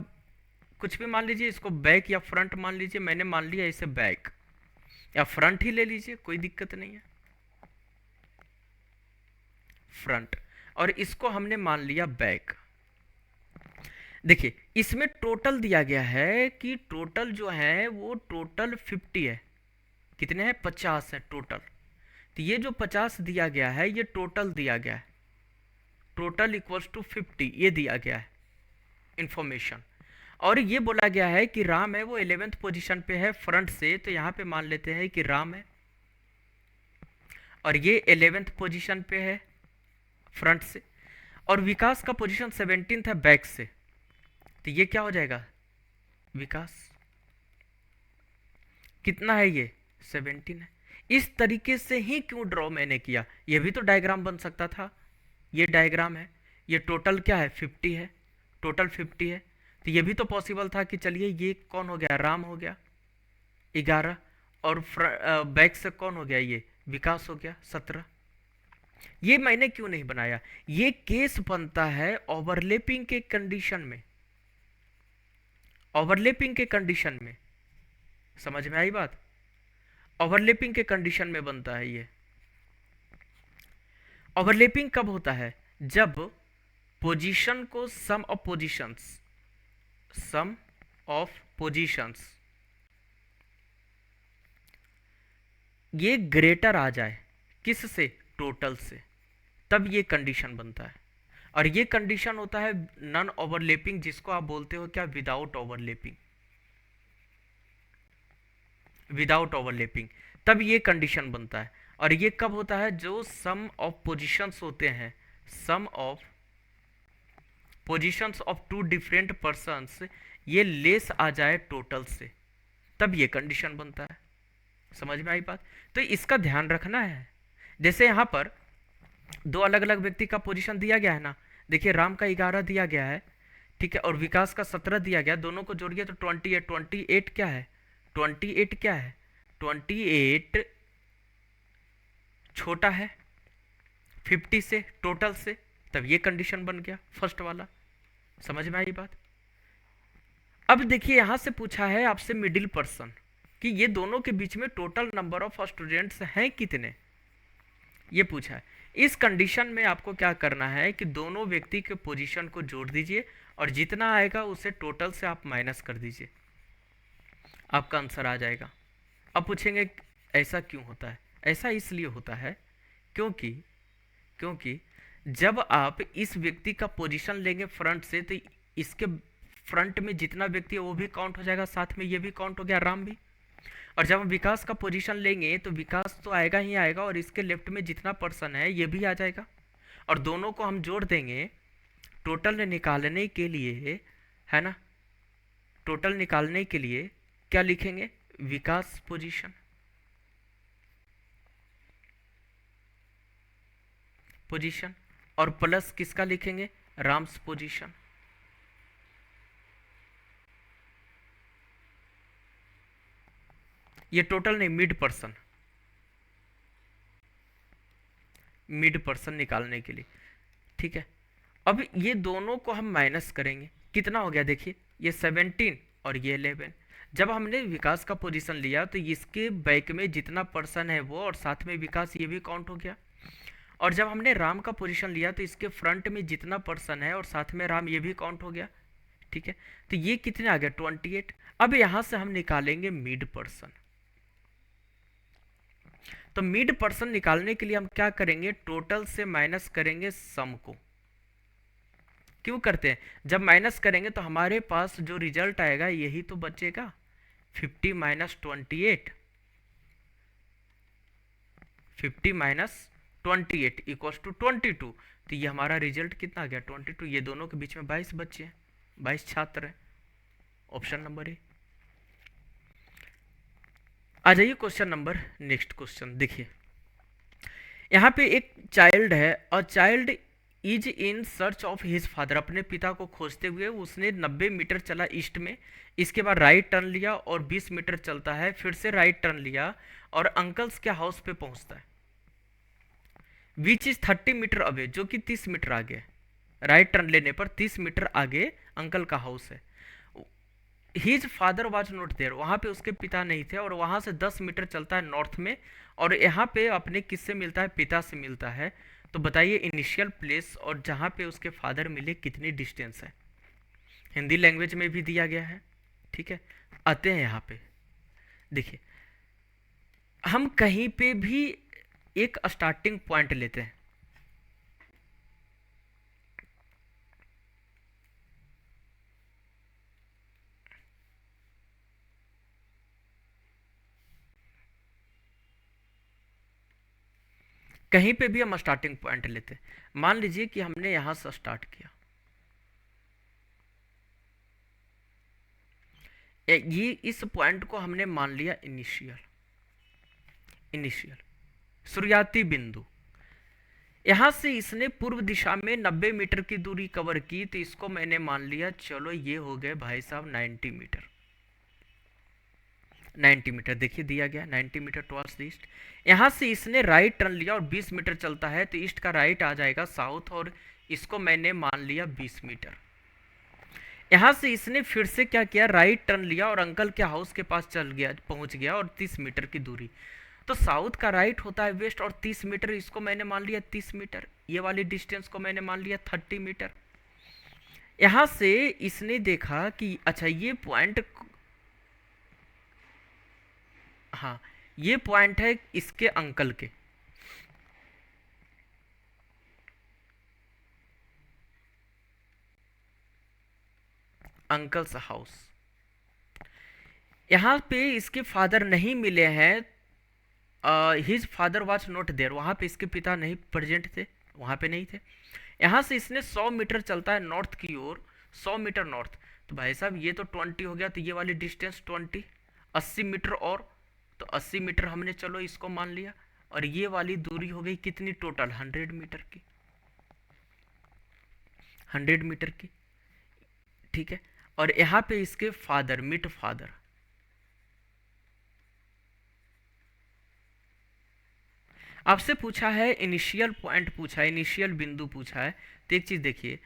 कुछ भी मान लीजिए, इसको बैक या फ्रंट मान लीजिए, मैंने मान लिया इसे बैक, या फ्रंट ही ले लीजिए, कोई दिक्कत नहीं है, फ्रंट, और इसको हमने मान लिया बैक। देखिए इसमें टोटल दिया गया है कि टोटल जो है वो टोटल 50 है, कितने हैं, 50 है टोटल। तो ये जो 50 दिया गया है ये टोटल दिया गया है, टोटल इक्वल्स टू 50, ये दिया गया है इंफॉर्मेशन। और ये बोला गया है कि राम है वो 11th पोजीशन पे है फ्रंट से, तो यहाँ पे मान लेते हैं कि राम है, और ये 11th पोजीशन पे है फ्रंट से, और विकास का पोजीशन 17th है बैक से। तो ये क्या हो जाएगा, विकास कितना है, ये 17 है। इस तरीके से ही क्यों ड्रॉ मैंने किया, ये भी तो डायग्राम बन सकता था। ये डायग्राम है, ये टोटल क्या है 50 है, टोटल 50 है। तो ये भी तो पॉसिबल था कि चलिए ये कौन हो गया, राम हो गया 11, और बैक से कौन हो गया, ये विकास हो गया 17। ये मैंने क्यों नहीं बनाया, ये केस बनता है ओवरलैपिंग के कंडीशन में, ओवरलैपिंग के कंडीशन में, समझ में आई बात, ओवरलैपिंग के कंडीशन में बनता है ये। ओवरलैपिंग कब होता है, जब पोजीशन को sum of positions, sum of positions ये ग्रेटर आ जाए किससे, टोटल से, तब ये कंडीशन बनता है। और ये कंडीशन होता है नॉन ओवरलैपिंग, जिसको आप बोलते हो क्या, विदाउट ओवरलैपिंग, विदाउट ओवरलैपिंग, तब ये कंडीशन बनता है। और ये कब होता है, जो सम ऑफ पोजीशंस होते हैं, sum of positions of two different persons ये लेस आ जाए टोटल से, तब ये कंडीशन बनता है। समझ में आई बात, तो इसका ध्यान रखना है। जैसे यहाँ पर दो अलग अलग व्यक्ति का पोजीशन दिया गया है ना, देखिए राम का 11 दिया गया है, ठीक है, और विकास का 17 दिया गया, दोनों को जोड़िए तो 28, 28 क्या है, 28 क्या है, 28 छोटा है 50 से, टोटल से, तब ये कंडीशन बन गया फर्स्ट वाला। समझ में आई बात। अब देखिए यहां से पूछा है आपसे मिडिल पर्सन कि ये दोनों के बीच में टोटल नंबर ऑफ स्टूडेंट्स हैं कितने, ये पूछा है। इस कंडीशन में आपको क्या करना है कि दोनों व्यक्ति के पोजीशन को जोड़ दीजिए और जितना आएगा उसे टोटल से आप माइनस कर दीजिए, आपका आंसर आ जाएगा। अब पूछेंगे ऐसा क्यों होता है, ऐसा इसलिए होता है क्योंकि क्योंकि जब आप इस व्यक्ति का पोजीशन लेंगे फ्रंट से, तो इसके फ्रंट में जितना व्यक्ति है वो भी काउंट हो जाएगा, साथ में ये भी काउंट हो गया, राम भी। और जब हम विकास का पोजीशन लेंगे तो विकास तो आएगा ही आएगा, और इसके लेफ्ट में जितना पर्सन है ये भी आ जाएगा, और दोनों को हम जोड़ देंगे टोटल निकालने के लिए, है ना। टोटल निकालने के लिए क्या लिखेंगे, विकास पोजीशन, पोजीशन, और प्लस किसका लिखेंगे, राम्स पोजीशन। ये टोटल नहीं, मिड पर्सन, मिड पर्सन निकालने के लिए, ठीक है। अब ये दोनों को हम माइनस करेंगे, कितना हो गया देखिए, ये 17 और ये 11। जब हमने विकास का पोजीशन लिया तो इसके बैक में जितना पर्सन है वो, और साथ में विकास ये भी काउंट हो गया। और जब हमने राम का पोजीशन लिया तो इसके फ्रंट में जितना पर्सन है और साथ में राम ये भी काउंट हो गया, ठीक है। तो ये कितने आ गया, 28। अब यहां से हम निकालेंगे मिड पर्सन। तो मिड पर्सन निकालने के लिए हम क्या करेंगे, टोटल से माइनस करेंगे सम को। क्यों करते हैं, जब माइनस करेंगे तो हमारे पास जो रिजल्ट आएगा यही तो बचेगा, 50 माइनस 28, 50 माइनस 28 इक्वल्स टू 22। तो ये हमारा रिजल्ट कितना आ गया, 22। ये दोनों के बीच में 22 बच्चे हैं, 22 छात्र हैं, ऑप्शन नंबर ए। आ जाइए क्वेश्चन नंबर, नेक्स्ट क्वेश्चन देखिए। यहाँ पे एक चाइल्ड है, और child is in search of his father, अपने पिता को खोजते हुए उसने 90 मीटर चला ईस्ट में, इसके बाद राइट टर्न लिया और 20 मीटर चलता है, फिर से राइट टर्न लिया और अंकल्स के हाउस पे पहुंचता है, विच इज 30 मीटर अवे, जो कि 30 मीटर आगे, राइट टर्न लेने पर 30 मीटर आगे अंकल का हाउस है। His father was not there, वहां पे उसके पिता नहीं थे, और वहां से 10 मीटर चलता है नॉर्थ में, और यहाँ पे अपने किससे मिलता है, पिता से मिलता है। तो बताइए इनिशियल प्लेस और जहाँ पे उसके फादर मिले कितनी डिस्टेंस है, हिंदी लैंग्वेज में भी दिया गया है, ठीक है। आते हैं यहाँ पे, देखिए हम कहीं पे भी एक स्टार्टिंग पॉइंट लेते हैं, कहीं पे भी हम स्टार्टिंग पॉइंट लेते हैं। मान लीजिए कि हमने यहां से स्टार्ट किया, ये इस पॉइंट को हमने मान लिया इनिशियल, इनिशियल शुरुआती बिंदु। यहां से इसने पूर्व दिशा में 90 मीटर की दूरी कवर की, तो इसको मैंने मान लिया, चलो ये हो गए भाई साहब 90 मीटर। 90 मीटर देखिए दिया गया 90 मीटर टुवर्ड्स ईस्ट। यहां से इसने राइट टर्न लिया और 20 मीटर चलता है, तो ईस्ट का राइट आ जाएगा साउथ, और इसको मैंने मान लिया 20 मीटर। यहां से इसने फिर से क्या किया, राइट टर्न लिया और अंकल के हाउस के पास चल गया, पहुंच गया, और 30 मीटर की दूरी। तो साउथ का राइट होता है वेस्ट, और 30 मीटर, इसको मैंने मान लिया 30 मीटर। ये वाली डिस्टेंस को मैंने मान लिया 30 मीटर। यहां से इसने देखा कि अच्छा ये पॉइंट, हाँ ये पॉइंट है इसके अंकल के, अंकल्स हाउस। यहां पे इसके फादर नहीं मिले हैं, his father was not there, वहां पे इसके पिता नहीं प्रेजेंट थे, वहां पे नहीं थे। यहां से इसने 100 मीटर चलता है नॉर्थ की ओर, 100 मीटर नॉर्थ। तो भाई साहब ये तो 20 हो गया, तो ये वाली डिस्टेंस 20, 80 मीटर और, तो 80 मीटर हमने चलो इसको मान लिया। और ये वाली दूरी हो गई कितनी टोटल, 100 मीटर की, 100 मीटर की, ठीक है। और यहाँ पे इसके फादर, मिट फादर, आपसे पूछा है इनिशियल पॉइंट, पूछा है इनिशियल बिंदु पूछा है। तो एक चीज देखिए,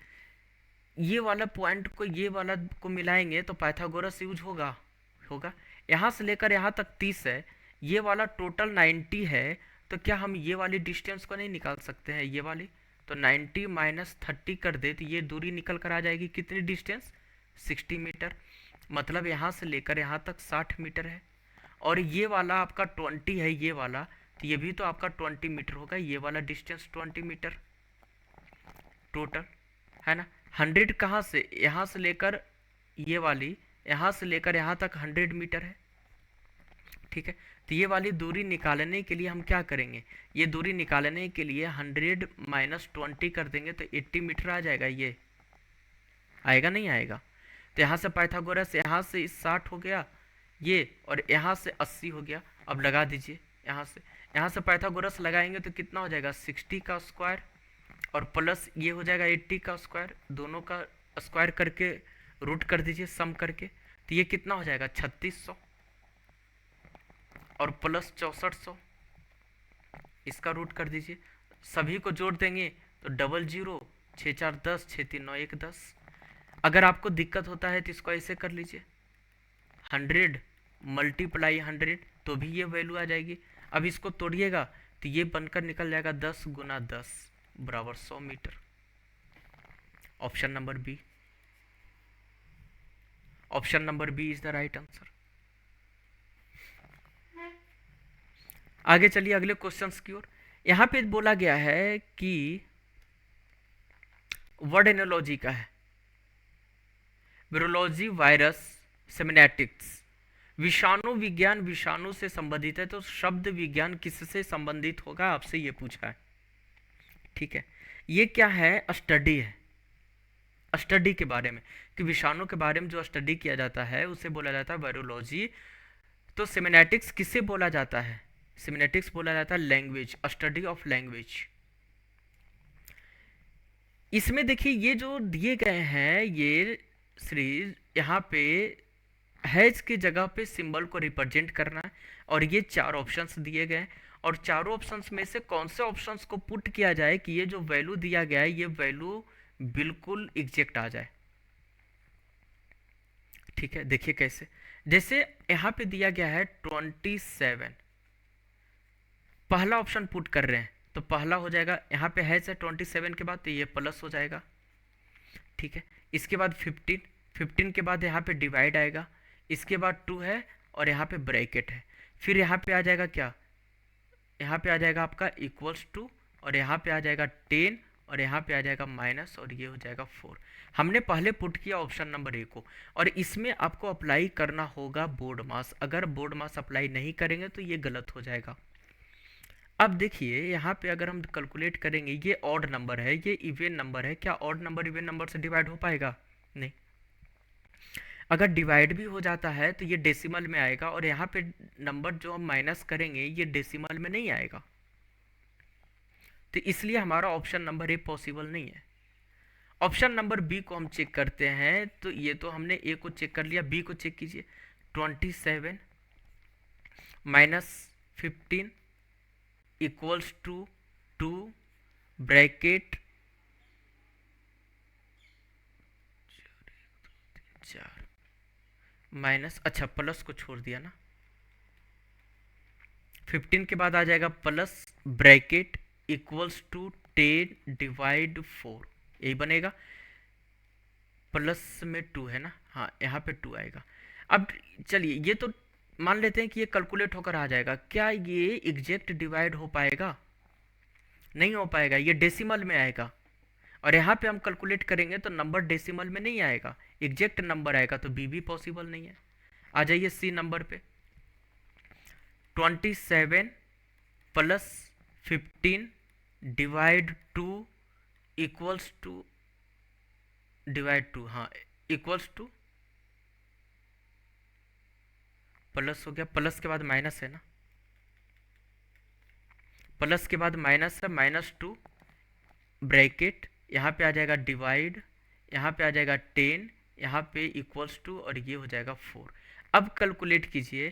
ये वाला पॉइंट को ये वाला को मिलाएंगे तो पाइथागोरस यूज होगा, होगा। यहाँ से लेकर यहाँ तक 30 है, ये वाला टोटल 90 है, तो क्या हम ये वाली डिस्टेंस को नहीं निकाल सकते हैं, ये वाली? तो 90 माइनस 30 कर दे तो ये दूरी निकल कर आ जाएगी, कितनी डिस्टेंस, 60 मीटर। मतलब यहाँ से लेकर यहाँ तक 60 मीटर है। और ये वाला आपका 20 है, ये वाला, तो ये भी तो आपका 20 मीटर होगा, ये वाला डिस्टेंस 20 मीटर टोटल, है ना। 100 कहाँ से, यहाँ से लेकर ये वाली, यहाँ से लेकर यहाँ तक 100 मीटर है, ठीक है। तो ये वाली दूरी निकालने के लिए हम क्या करेंगे, ये दूरी निकालने के लिए 100 माइनस 20 कर देंगे तो 80 मीटर आ जाएगा, ये आएगा नहीं आएगा? तो यहाँ से पाइथागोरस, यहाँ से 60 हो गया ये, और यहाँ से 80 हो गया। अब लगा दीजिए, यहाँ से पाइथागोरस लगाएंगे तो कितना हो जाएगा, 60 का स्क्वायर, और प्लस ये हो जाएगा 80 का स्क्वायर, दोनों का स्क्वायर करके रूट कर दीजिए सम करके, तो ये कितना हो जाएगा 3600, और प्लस 6400, इसका रूट कर दीजिए, सभी को जोड़ देंगे तो 00, 6 4 10, 6 3 9 1 10। अगर आपको दिक्कत होता है तो इसको ऐसे कर लीजिए, 100 मल्टीप्लाई 100, तो भी ये वैल्यू आ जाएगी। अब इसको तोड़िएगा तो ये बनकर निकल जाएगा 10 गुना 10 बराबर 100 metre. Option number B, option number B is the right answer. आगे चलिए अगले क्वेश्चंस की ओर। यहां पे बोला गया है कि वर्ड एनोलॉजी का है, वायरोलॉजी, वायरस, सेमिनेटिक्स। विषाणु विज्ञान विषाणु से संबंधित है, तो शब्द विज्ञान किससे संबंधित होगा, आपसे ये पूछा है, ठीक है। ये क्या है, स्टडी है, स्टडी के बारे में, कि विषाणु के बारे में जो स्टडी किया जाता है उसे बोला जाता है वायरोलॉजी। तो सेमिनेटिक्स किसे बोला जाता है, सेमिनेटिक्स बोला जाता है लैंग्वेज, स्टडी ऑफ लैंग्वेज। इसमें देखिए ये जो दिए गए हैं ये सीरीज, यहाँ पे हैज की जगह पे सिंबल को रिप्रेजेंट करना है, और ये 4 ऑप्शंस दिए गए हैं, और चारों ऑप्शंस में से कौन से ऑप्शंस को पुट किया जाए कि ये जो वैल्यू दिया गया है ये वैल्यू बिल्कुल एग्जैक्ट आ जाए, ठीक है। देखिए कैसे, जैसे यहाँ पे दिया गया है 27, पहला ऑप्शन पुट कर रहे हैं तो पहला हो जाएगा, यहाँ पे है 27 के बाद तो ये प्लस हो जाएगा, ठीक है। इसके बाद 15 के बाद यहाँ पे डिवाइड आएगा, इसके बाद 2 है और यहाँ पे ब्रैकेट है, फिर यहाँ पे आ जाएगा क्या, यहाँ पे आ जाएगा आपका इक्वल्स टू, और यहाँ पे आ जाएगा 10, और यहाँ पे आ जाएगा माइनस, और ये हो जाएगा 4। हमने पहले पुट किया ऑप्शन नंबर ए को, और इसमें आपको अप्लाई करना होगा बोर्ड मास। अगर बोर्ड मास अप्लाई नहीं करेंगे तो ये गलत हो जाएगा। अब देखिए यहाँ पे अगर हम कैलकुलेट करेंगे, ये ऑड नंबर है, ये इवन नंबर है, क्या ऑड नंबर इवन नंबर से डिवाइड हो पाएगा? नहीं। अगर डिवाइड भी हो जाता है तो ये डेसिमल में आएगा, और यहाँ पे नंबर जो हम माइनस करेंगे ये डेसिमल में नहीं आएगा, तो इसलिए हमारा ऑप्शन नंबर ए पॉसिबल नहीं है। ऑप्शन नंबर बी को हम चेक करते हैं, तो ये तो हमने ए को चेक कर लिया, बी को चेक कीजिए। 27 minus 15 equals to 2 bracket 4 minus, अच्छा प्लस को छोड़ दिया ना, 15 के बाद आ जाएगा plus bracket equals to 10 divide 4, यही बनेगा। प्लस में 2 है ना, हाँ यहाँ पे 2 आएगा। अब चलिए ये तो मान लेते हैं कि ये कैलकुलेट होकर आ जाएगा, क्या ये एग्जैक्ट डिवाइड हो पाएगा? नहीं हो पाएगा, ये डेसिमल में आएगा, और यहाँ पे हम कैलकुलेट करेंगे तो नंबर डेसिमल में नहीं आएगा, एग्जैक्ट नंबर आएगा, तो बी भी पॉसिबल नहीं है। आ जाइए सी नंबर पे। 27 plus 15 divide 2 equals to, divide 2, हाँ इक्वल्स टू, प्लस हो गया, प्लस के बाद माइनस है ना, प्लस के बाद माइनस है, -2 ब्रैकेट, यहाँ पे आ जाएगा डिवाइड, यहाँ पे आ जाएगा 10, यहाँ पे इक्वल्स टू, और ये हो जाएगा 4। अब कैलकुलेट कीजिए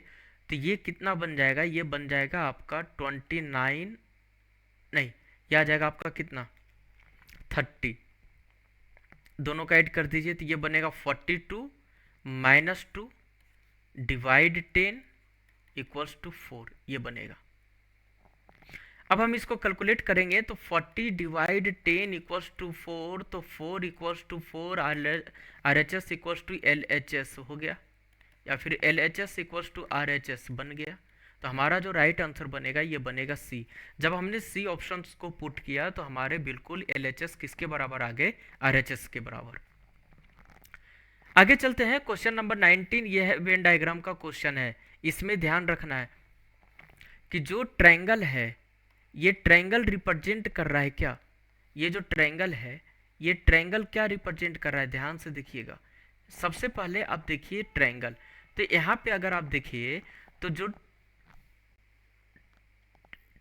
तो ये कितना बन जाएगा, ये बन जाएगा आपका 29, नहीं ये आ जाएगा आपका कितना 30, दोनों का ऐड कर दीजिए तो ये बनेगा 42 -2 डिवाइड 10 इक्वल्स टू 4, ये बनेगा। अब हम इसको कैलकुलेट करेंगे तो 40 डिवाइड 10 इक्वल्स टू 4, तो 4 equals to 4, R H S equals to L H S हो गया, या फिर L H S equals to R H S बन गया। तो हमारा जो राइट आंसर बनेगा ये बनेगा सी। जब हमने सी ऑप्शन को पुट किया तो हमारे बिल्कुल एल एच एस किसके बराबर आ गए? आर एच एस के बराबर। आगे चलते हैं, क्वेश्चन नंबर 19, ये है वेन डायग्राम का क्वेश्चन है। इसमें ध्यान रखना है कि जो ट्रायंगल है, ये ट्रायंगल रिप्रेजेंट कर रहा है क्या? ये जो ट्रायंगल है, ये ट्रायंगल क्या रिप्रेजेंट कर रहा है? ध्यान से देखिएगा। सबसे पहले आप देखिए ट्रायंगल, तो यहाँ पे अगर आप देखिए तो जो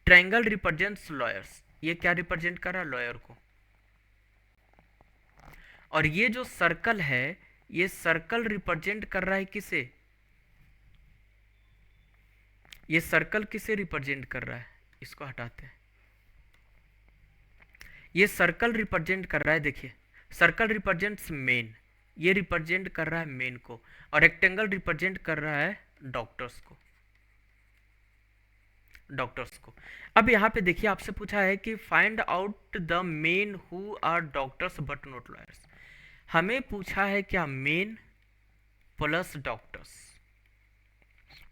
ट्रायंगल रिप्रेजेंट्स लॉयर्स, ये क्या रिप्रेजेंट कर रहा है? लॉयर को। और ये जो सर्कल है, ये सर्कल रिप्रेजेंट कर रहा है किसे? ये सर्कल किसे रिप्रेजेंट कर रहा है? इसको हटाते हैं। ये सर्कल रिप्रेजेंट कर रहा है, देखिए सर्कल रिप्रेजेंट्स मेन, ये रिप्रेजेंट कर रहा है मेन को, और रेक्टेंगल रिप्रेजेंट कर रहा है डॉक्टर्स को, डॉक्टर्स को। अब यहाँ पे देखिए आपसे पूछा है कि find out the men who are doctors but not lawyers. हमें पूछा है क्या? Men plus doctors.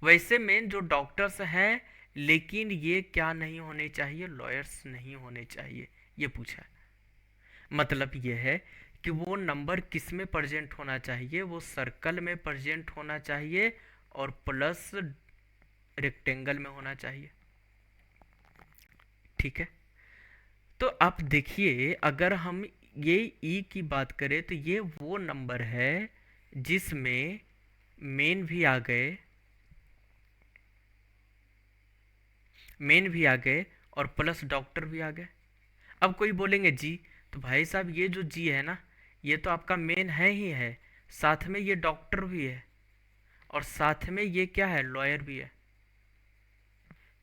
वैसे मेन जो डॉक्टर्स हैं, लेकिन ये क्या नहीं होने चाहिए? लॉयर्स नहीं होने चाहिए, ये पूछा है। मतलब ये है कि वो नंबर किस में प्रेजेंट होना चाहिए? वो सर्कल में प्रेजेंट होना चाहिए, और प्लस रेक्टेंगल में होना चाहिए। ठीक है, तो आप देखिए अगर हम ये ई की बात करें तो ये वो नंबर है जिसमें मेन भी आ गए, मेन भी आ गए और प्लस डॉक्टर भी आ गए। अब कोई बोलेंगे जी, तो भाई साहब ये जो जी है ना, ये तो आपका मेन है ही है, साथ में ये डॉक्टर भी है, और साथ में ये क्या है? लॉयर भी है।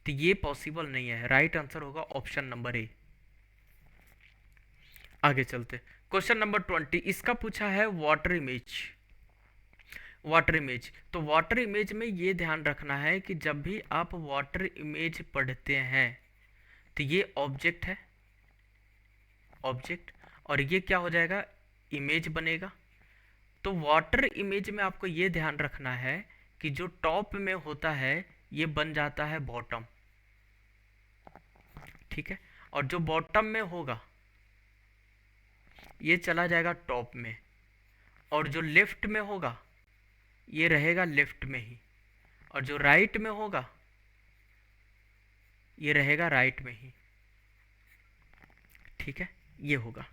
तो ये पॉसिबल नहीं है, राइट आंसर होगा ऑप्शन नंबर ए। आगे चलते, क्वेश्चन नंबर 20, इसका पूछा है वाटर इमेज। वाटर इमेज, तो वाटर इमेज में ये ध्यान रखना है कि जब भी आप वाटर इमेज पढ़ते हैं तो ये ऑब्जेक्ट है, ऑब्जेक्ट, और ये क्या हो जाएगा? इमेज बनेगा। तो वाटर इमेज में आपको ये ध्यान रखना है कि जो टॉप में होता है ये बन जाता है बॉटम, ठीक है, और जो बॉटम में होगा ये चला जाएगा टॉप में, और जो लेफ्ट में होगा ये रहेगा लेफ्ट में ही, और जो राइट में होगा ये रहेगा राइट में ही, ठीक है, ये होगा।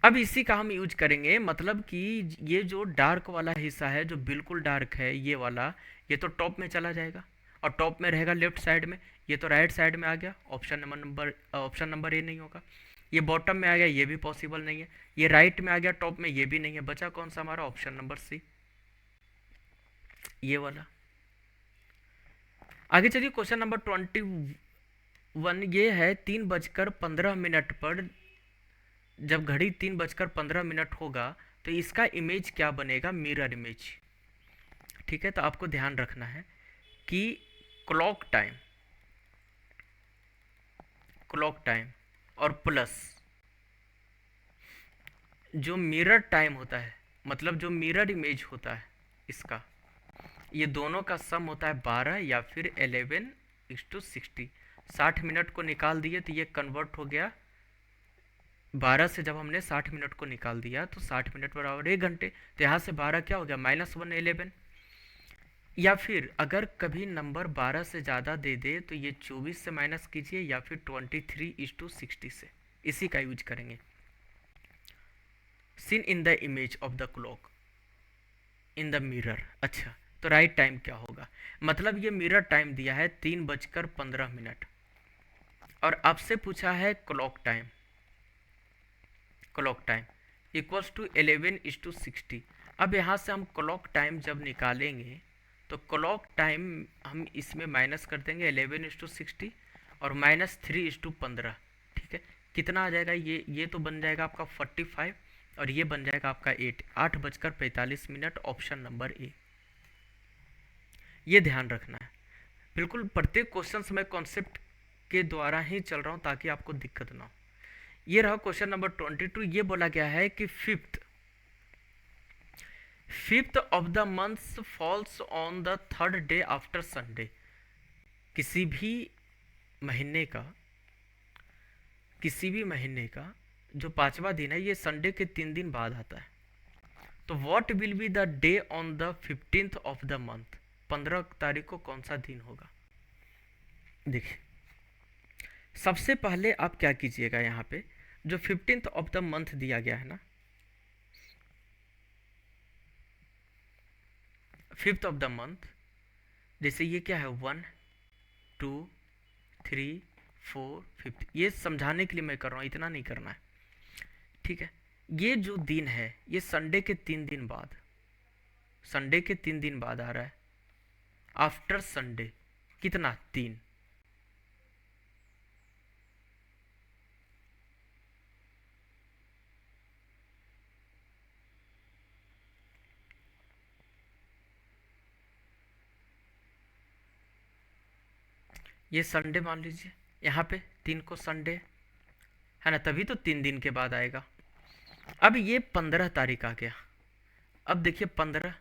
अब इसी का हम यूज करेंगे, मतलब कि ये जो डार्क वाला हिस्सा है, जो बिल्कुल डार्क है ये वाला, ये तो टॉप में चला जाएगा और टॉप में रहेगा लेफ्ट साइड में, ये तो राइट साइड में आ गया, ऑप्शन नंबर ए नहीं होगा। ये बॉटम में आ गया, ये भी पॉसिबल नहीं है। ये राइट में आ गया टॉप में, ये भी नहीं है। बचा कौन सा हमारा, ऑप्शन नंबर सी, ये वाला। आगे चलिए क्वेश्चन नंबर 21, ये है 3:15 पर, जब घड़ी 3:15 होगा तो इसका इमेज क्या बनेगा, मिरर इमेज। ठीक है, तो आपको ध्यान रखना है कि क्लॉक टाइम, क्लॉक टाइम और प्लस जो मिरर टाइम होता है, मतलब जो मिरर इमेज होता है इसका, ये दोनों का सम होता है 12 या फिर 11:60। 60 मिनट को निकाल दिए तो ये कन्वर्ट हो गया 12 से, जब हमने 60 मिनट को निकाल दिया तो 60 मिनट बराबर 1 घंटे। तो यहाँ से 12 क्या हो गया, -1 11। या फिर अगर कभी नंबर 12 से ज़्यादा दे दे तो ये 24 से माइनस कीजिए या फिर 23:60 से, इसी का यूज करेंगे। Seen in the image of the clock in the mirror. अच्छा, तो राइट टाइम क्या होगा, मतलब ये मिरर टाइम दिया है 3:15 और आपसे पूछा है clock time, clock time equals to 11:60। अब यहाँ से हम क्लॉक टाइम जब निकालेंगे तो क्लॉक टाइम हम इसमें माइनस कर देंगे 11:60 और -3:15। ठीक है, कितना आ जाएगा, ये तो बन जाएगा आपका 45 और ये बन जाएगा आपका 8:45। ऑप्शन नंबर ए, ये ध्यान रखना है। बिल्कुल प्रत्येक क्वेश्चन मैं कॉन्सेप्ट के द्वारा ही चल रहा हूँ ताकि आपको दिक्कत ना हो। ये रहा क्वेश्चन नंबर 22। ये बोला गया है कि fifth of the month falls on the third day after Sunday. किसी भी महीने का जो 5वां दिन है ये संडे के 3 दिन बाद आता है। तो what will be the day on the 15th of the month, 15 तारीख को कौन सा दिन होगा। देखिए, सबसे पहले आप क्या कीजिएगा, यहाँ पे जो 15th ऑफ द मंथ दिया गया है ना, 5th ऑफ द मंथ, जैसे ये क्या है 1 2 3 4 5, ये समझाने के लिए मैं कर रहा हूँ, इतना नहीं करना है। ठीक है, ये जो दिन है ये संडे के 3 दिन बाद, संडे के 3 दिन बाद आ रहा है आफ्टर संडे, कितना 3। ये संडे मान लीजिए, यहाँ पे 3 को संडे है ना, तभी तो 3 दिन के बाद आएगा। अब ये 15 तारीख आ गया। अब देखिए 15,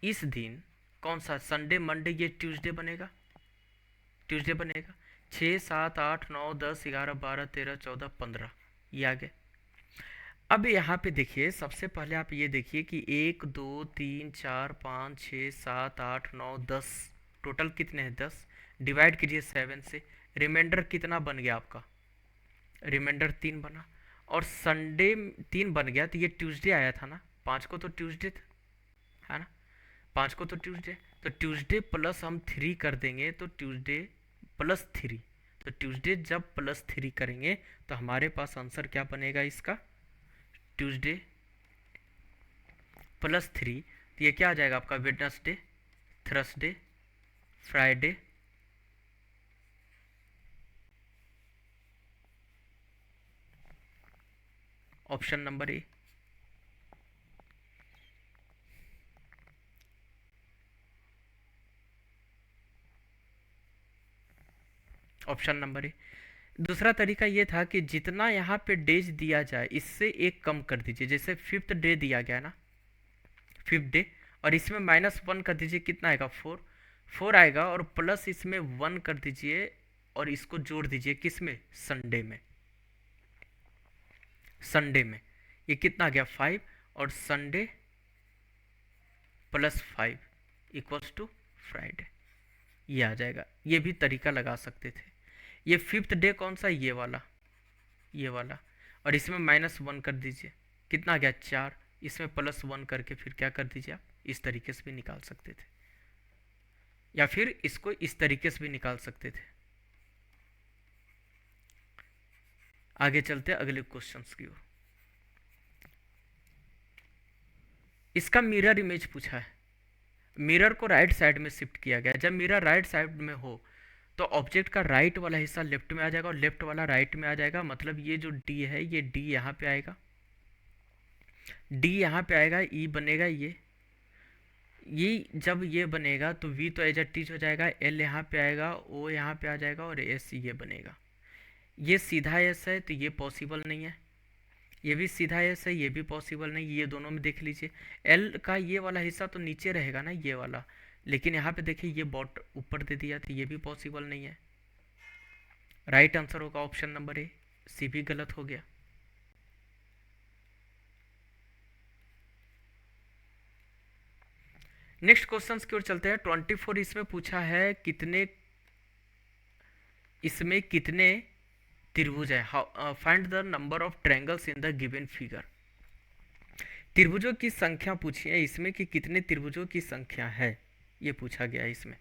इस दिन कौन सा संडे, मंडे, ये ट्यूसडे बनेगा, ट्यूसडे बनेगा। 6 7 8 9 10 11 12 13 14 15, ये आ गए। अब यहाँ पे देखिए, सबसे पहले आप ये देखिए कि 1 2 3 4 5 6 7 8 9 10, टोटल कितने हैं 10। डिवाइड कीजिए 7 से, रिमाइंडर कितना बन गया आपका, रिमाइंडर 3 बना। और संडे 3 बन गया तो ये ट्यूसडे आया था ना, 5 को तो ट्यूसडे है ना, 5 को तो ट्यूसडे, तो ट्यूसडे प्लस हम 3 कर देंगे तो ट्यूसडे +3। तो ट्यूसडे जब +3 करेंगे तो हमारे पास आंसर क्या बनेगा इसका, ट्यूसडे +3, तो ये क्या आ जाएगा आपका, Wednesday, Thursday, Friday, option number ए। ऑप्शन नंबर ए। दूसरा तरीका ये था कि जितना यहाँ पे डेज दिया जाए इससे एक कम कर दीजिए, जैसे 5th डे दिया गया ना, 5th डे, और इसमें -1 कर दीजिए, कितना आएगा 4, 4 आएगा, और प्लस इसमें 1 कर दीजिए और इसको जोड़ दीजिए किस में, संडे में, संडे में ये कितना आ गया 5, और संडे +5 इक्वल्स टू फ्राइडे, ये आ जाएगा। ये भी तरीका लगा सकते थे। ये फिफ्थ डे कौन सा, ये वाला, ये वाला, और इसमें -1 कर दीजिए, कितना आ गया 4, इसमें +1 करके फिर क्या कर दीजिए आप, इस तरीके से भी निकाल सकते थे, या फिर इसको इस तरीके से भी निकाल सकते थे। आगे चलते हैं अगले क्वेश्चंस की ओर। इसका मिरर इमेज पूछा है। मिरर को राइट साइड में शिफ्ट किया गया। जब मिरर राइट साइड में हो तो ऑब्जेक्ट का राइट वाला हिस्सा लेफ्ट में आ जाएगा और लेफ्ट वाला राइट में आ जाएगा। मतलब ये जो डी है, ये डी यहाँ पे आएगा, डी यहाँ पे आएगा, ई बनेगा, ये जब ये बनेगा तो वी तो एज अ टीच हो जाएगा, एल यहाँ पे आएगा, ओ यहाँ पे आ जाएगा और एस ये बनेगा। ये सीधा एस है तो ये पॉसिबल नहीं है, ये भी सीधा एस है, ये भी पॉसिबल नहीं। ये दोनों में देख लीजिए, एल का ये वाला हिस्सा तो नीचे रहेगा ना, ये वाला, लेकिन यहाँ पे देखिए ये बॉट ऊपर दे दिया तो ये भी पॉसिबल नहीं है। राइट आंसर होगा ऑप्शन नंबर ए, सी भी गलत हो गया। नेक्स्ट क्वेश्चन की ओर चलते हैं। 24 इसमें पूछा है कितने, इसमें कितने त्रिभुज है। Find the number of triangles in the given figure. त्रिभुजों की संख्या पूछी है इसमें कि कितने त्रिभुजों की संख्या है, ये पूछा गया है इसमें।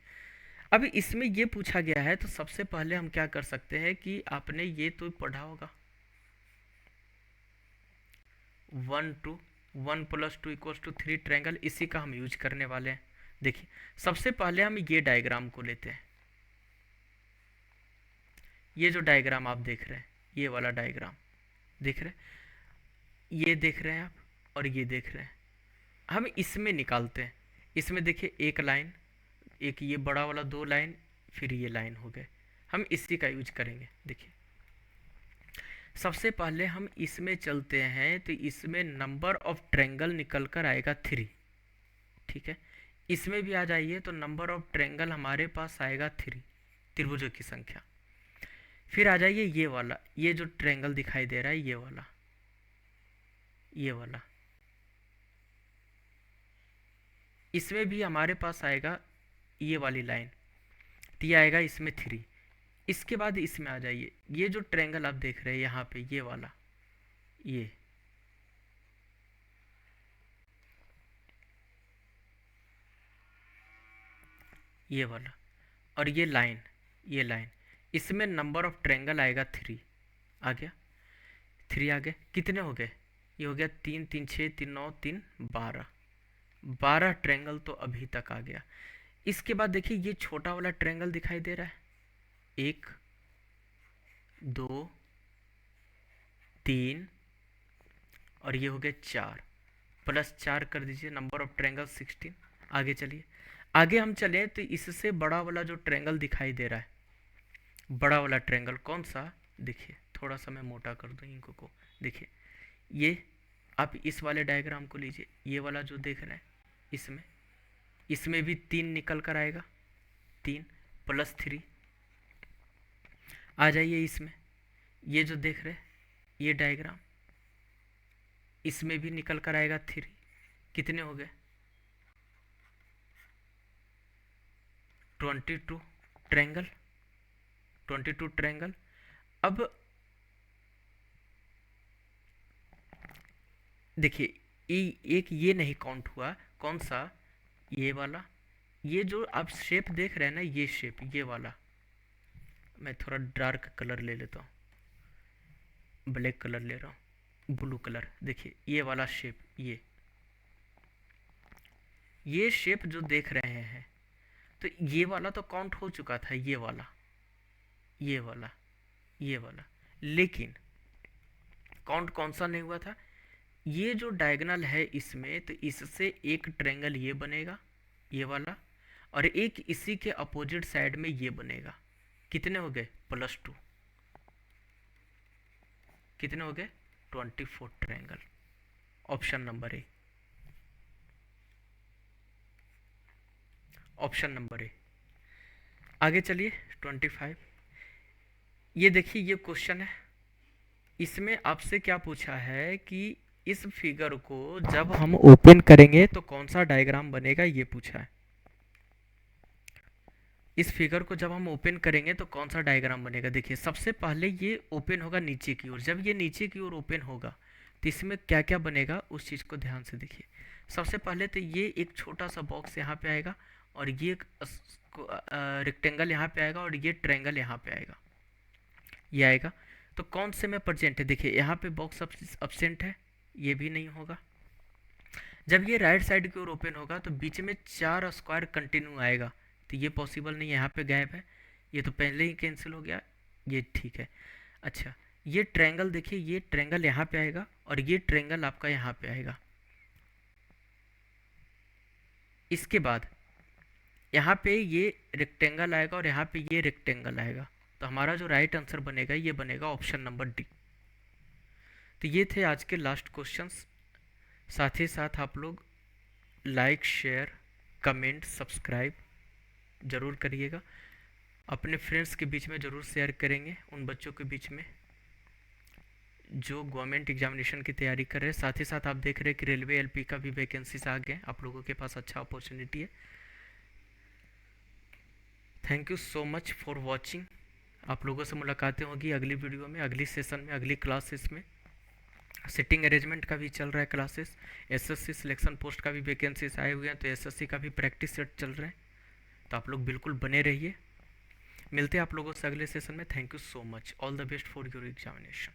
अब इसमें ये पूछा गया है तो सबसे पहले हम क्या कर सकते हैं कि आपने ये तो पढ़ा होगा 1 2 1 + 2 = 3 ट्रायंगल, इसी का हम यूज करने वाले हैं। देखिए सबसे पहले हम ये डायग्राम को लेते हैं। ये जो डायग्राम आप देख रहे हैं, ये वाला डायग्राम देख रहे हैं, ये देख रहे हैं आप, और ये देख रहे हैं। हम इसमें निकालते हैं। इसमें देखिए एक लाइन, एक ये बड़ा वाला 2 लाइन, फिर ये लाइन हो गए। हम इसी का यूज करेंगे। देखिए सबसे पहले हम इसमें चलते हैं तो इसमें नंबर ऑफ ट्रायंगल निकल कर आएगा 3। ठीक है, इसमें भी आ जाइए तो नंबर ऑफ ट्रायंगल हमारे पास आएगा 3, त्रिभुजों की संख्या। फिर आ जाइए ये वाला, ये जो ट्रायंगल दिखाई दे रहा है, ये वाला, ये वाला, इसमें भी हमारे पास आएगा ये वाली लाइन, तो ये आएगा इसमें 3। इसके बाद इसमें आ जाइए, ये जो ट्रायंगल आप देख रहे हैं यहाँ पे, ये वाला, ये वाला, और ये लाइन, ये लाइन, इसमें नंबर ऑफ ट्रायंगल आएगा 3। आ गया 3, आ गए। कितने हो गए, ये हो गया 3 3 6 3 9 3 12, 12 ट्रायंगल तो अभी तक आ गया। इसके बाद देखिए ये छोटा वाला ट्रायंगल दिखाई दे रहा है, 1 2 3 और ये हो गए 4, +4 कर दीजिए, नंबर ऑफ ट्रायंगल 16। आगे चलिए, आगे हम चले तो इससे बड़ा वाला जो ट्रायंगल दिखाई दे रहा है, बड़ा वाला ट्रायंगल कौन सा, देखिए थोड़ा सा मैं मोटा कर दूँ इनको को। देखिए ये आप इस वाले डायग्राम को लीजिए, ये वाला जो देख रहे हैं, इसमें भी 3 निकल कर आएगा, 3 + 3। आ जाइए इसमें, ये जो देख रहे हैं ये डायग्राम, इसमें भी निकल कर आएगा 3। कितने हो गए, 22 ट्रायंगल, 22 ट्रायंगल। अब देखिए एक ये नहीं काउंट हुआ, कौन सा, ये वाला, ये जो आप शेप देख रहे हैं ना, ये शेप, ये वाला, मैं थोड़ा डार्क कलर ले लेता हूँ, ब्लैक कलर ले रहा हूँ, ब्लू कलर। देखिए ये वाला शेप, ये शेप जो देख रहे हैं, तो ये वाला तो काउंट हो चुका था, ये वाला, ये वाला, ये वाला, लेकिन काउंट कौन सा नहीं हुआ था, ये जो डायगोनल है इसमें, तो इससे एक ट्रायंगल ये बनेगा, ये वाला, और एक इसी के अपोजिट साइड में ये बनेगा। कितने हो गए, +2, कितने हो गए, 24 ट्रायंगल। ऑप्शन नंबर ए, ऑप्शन नंबर ए। आगे चलिए 25, ये देखिए ये क्वेश्चन है। इसमें आपसे क्या पूछा है कि इस फिगर को जब हम ओपन करेंगे तो कौन सा डायग्राम बनेगा, ये पूछा है। इस फिगर को जब हम ओपन करेंगे तो कौन सा डायग्राम बनेगा। देखिए सबसे पहले ये ओपन होगा नीचे की ओर। जब ये नीचे की ओर ओपन होगा तो इसमें क्या क्या बनेगा उस चीज़ को ध्यान से देखिए। सबसे पहले तो ये एक छोटा सा बॉक्स यहाँ पे आएगा और ये रेक्टेंगल यहाँ पे आएगा और ये ट्रायंगल यहाँ पे आएगा, ये आएगा। तो कौन से में प्रेजेंट है, देखिए यहाँ पे बॉक्स अब्सेंट है, ये भी नहीं होगा। जब ये राइट साइड की ओर ओपन होगा तो बीच में 4 स्क्वायर कंटिन्यू आएगा, तो ये पॉसिबल नहीं है, यहाँ पे गैप है, ये तो पहले ही कैंसिल हो गया, ये ठीक है। अच्छा ये ट्रायंगल देखिए, ये ट्रायंगल यहाँ पे आएगा और ये ट्रायंगल आपका यहाँ पे आएगा। इसके बाद यहाँ पे ये रेक्टेंगल आएगा और यहाँ पे ये रेक्टेंगल आएगा। तो हमारा जो राइट आंसर बनेगा ये बनेगा ऑप्शन नंबर डी। तो ये थे आज के लास्ट क्वेश्चंस। साथ ही साथ आप लोग लाइक शेयर कमेंट सब्सक्राइब ज़रूर करिएगा, अपने फ्रेंड्स के बीच में ज़रूर शेयर करेंगे, उन बच्चों के बीच में जो गवर्नमेंट एग्जामिनेशन की तैयारी कर रहे हैं। साथ ही साथ आप देख रहे हैं कि रेलवे एलपी का भी वैकेंसीज आ गए, आप लोगों के पास अच्छा अपॉर्चुनिटी है। Thank you so much for watching. आप लोगों से मुलाकातें होगी अगली वीडियो में, अगली सेशन में, अगली क्लासेस में। सिटिंग अरेंजमेंट का भी चल रहा है क्लासेस, एसएससी सिलेक्शन पोस्ट का भी वैकेंसीज आए हुए हैं, तो एसएससी का भी प्रैक्टिस सेट चल रहे हैं, तो आप लोग बिल्कुल बने रहिए। मिलते हैं आप लोगों से अगले सेशन में। Thank you so much, all the best for your examination.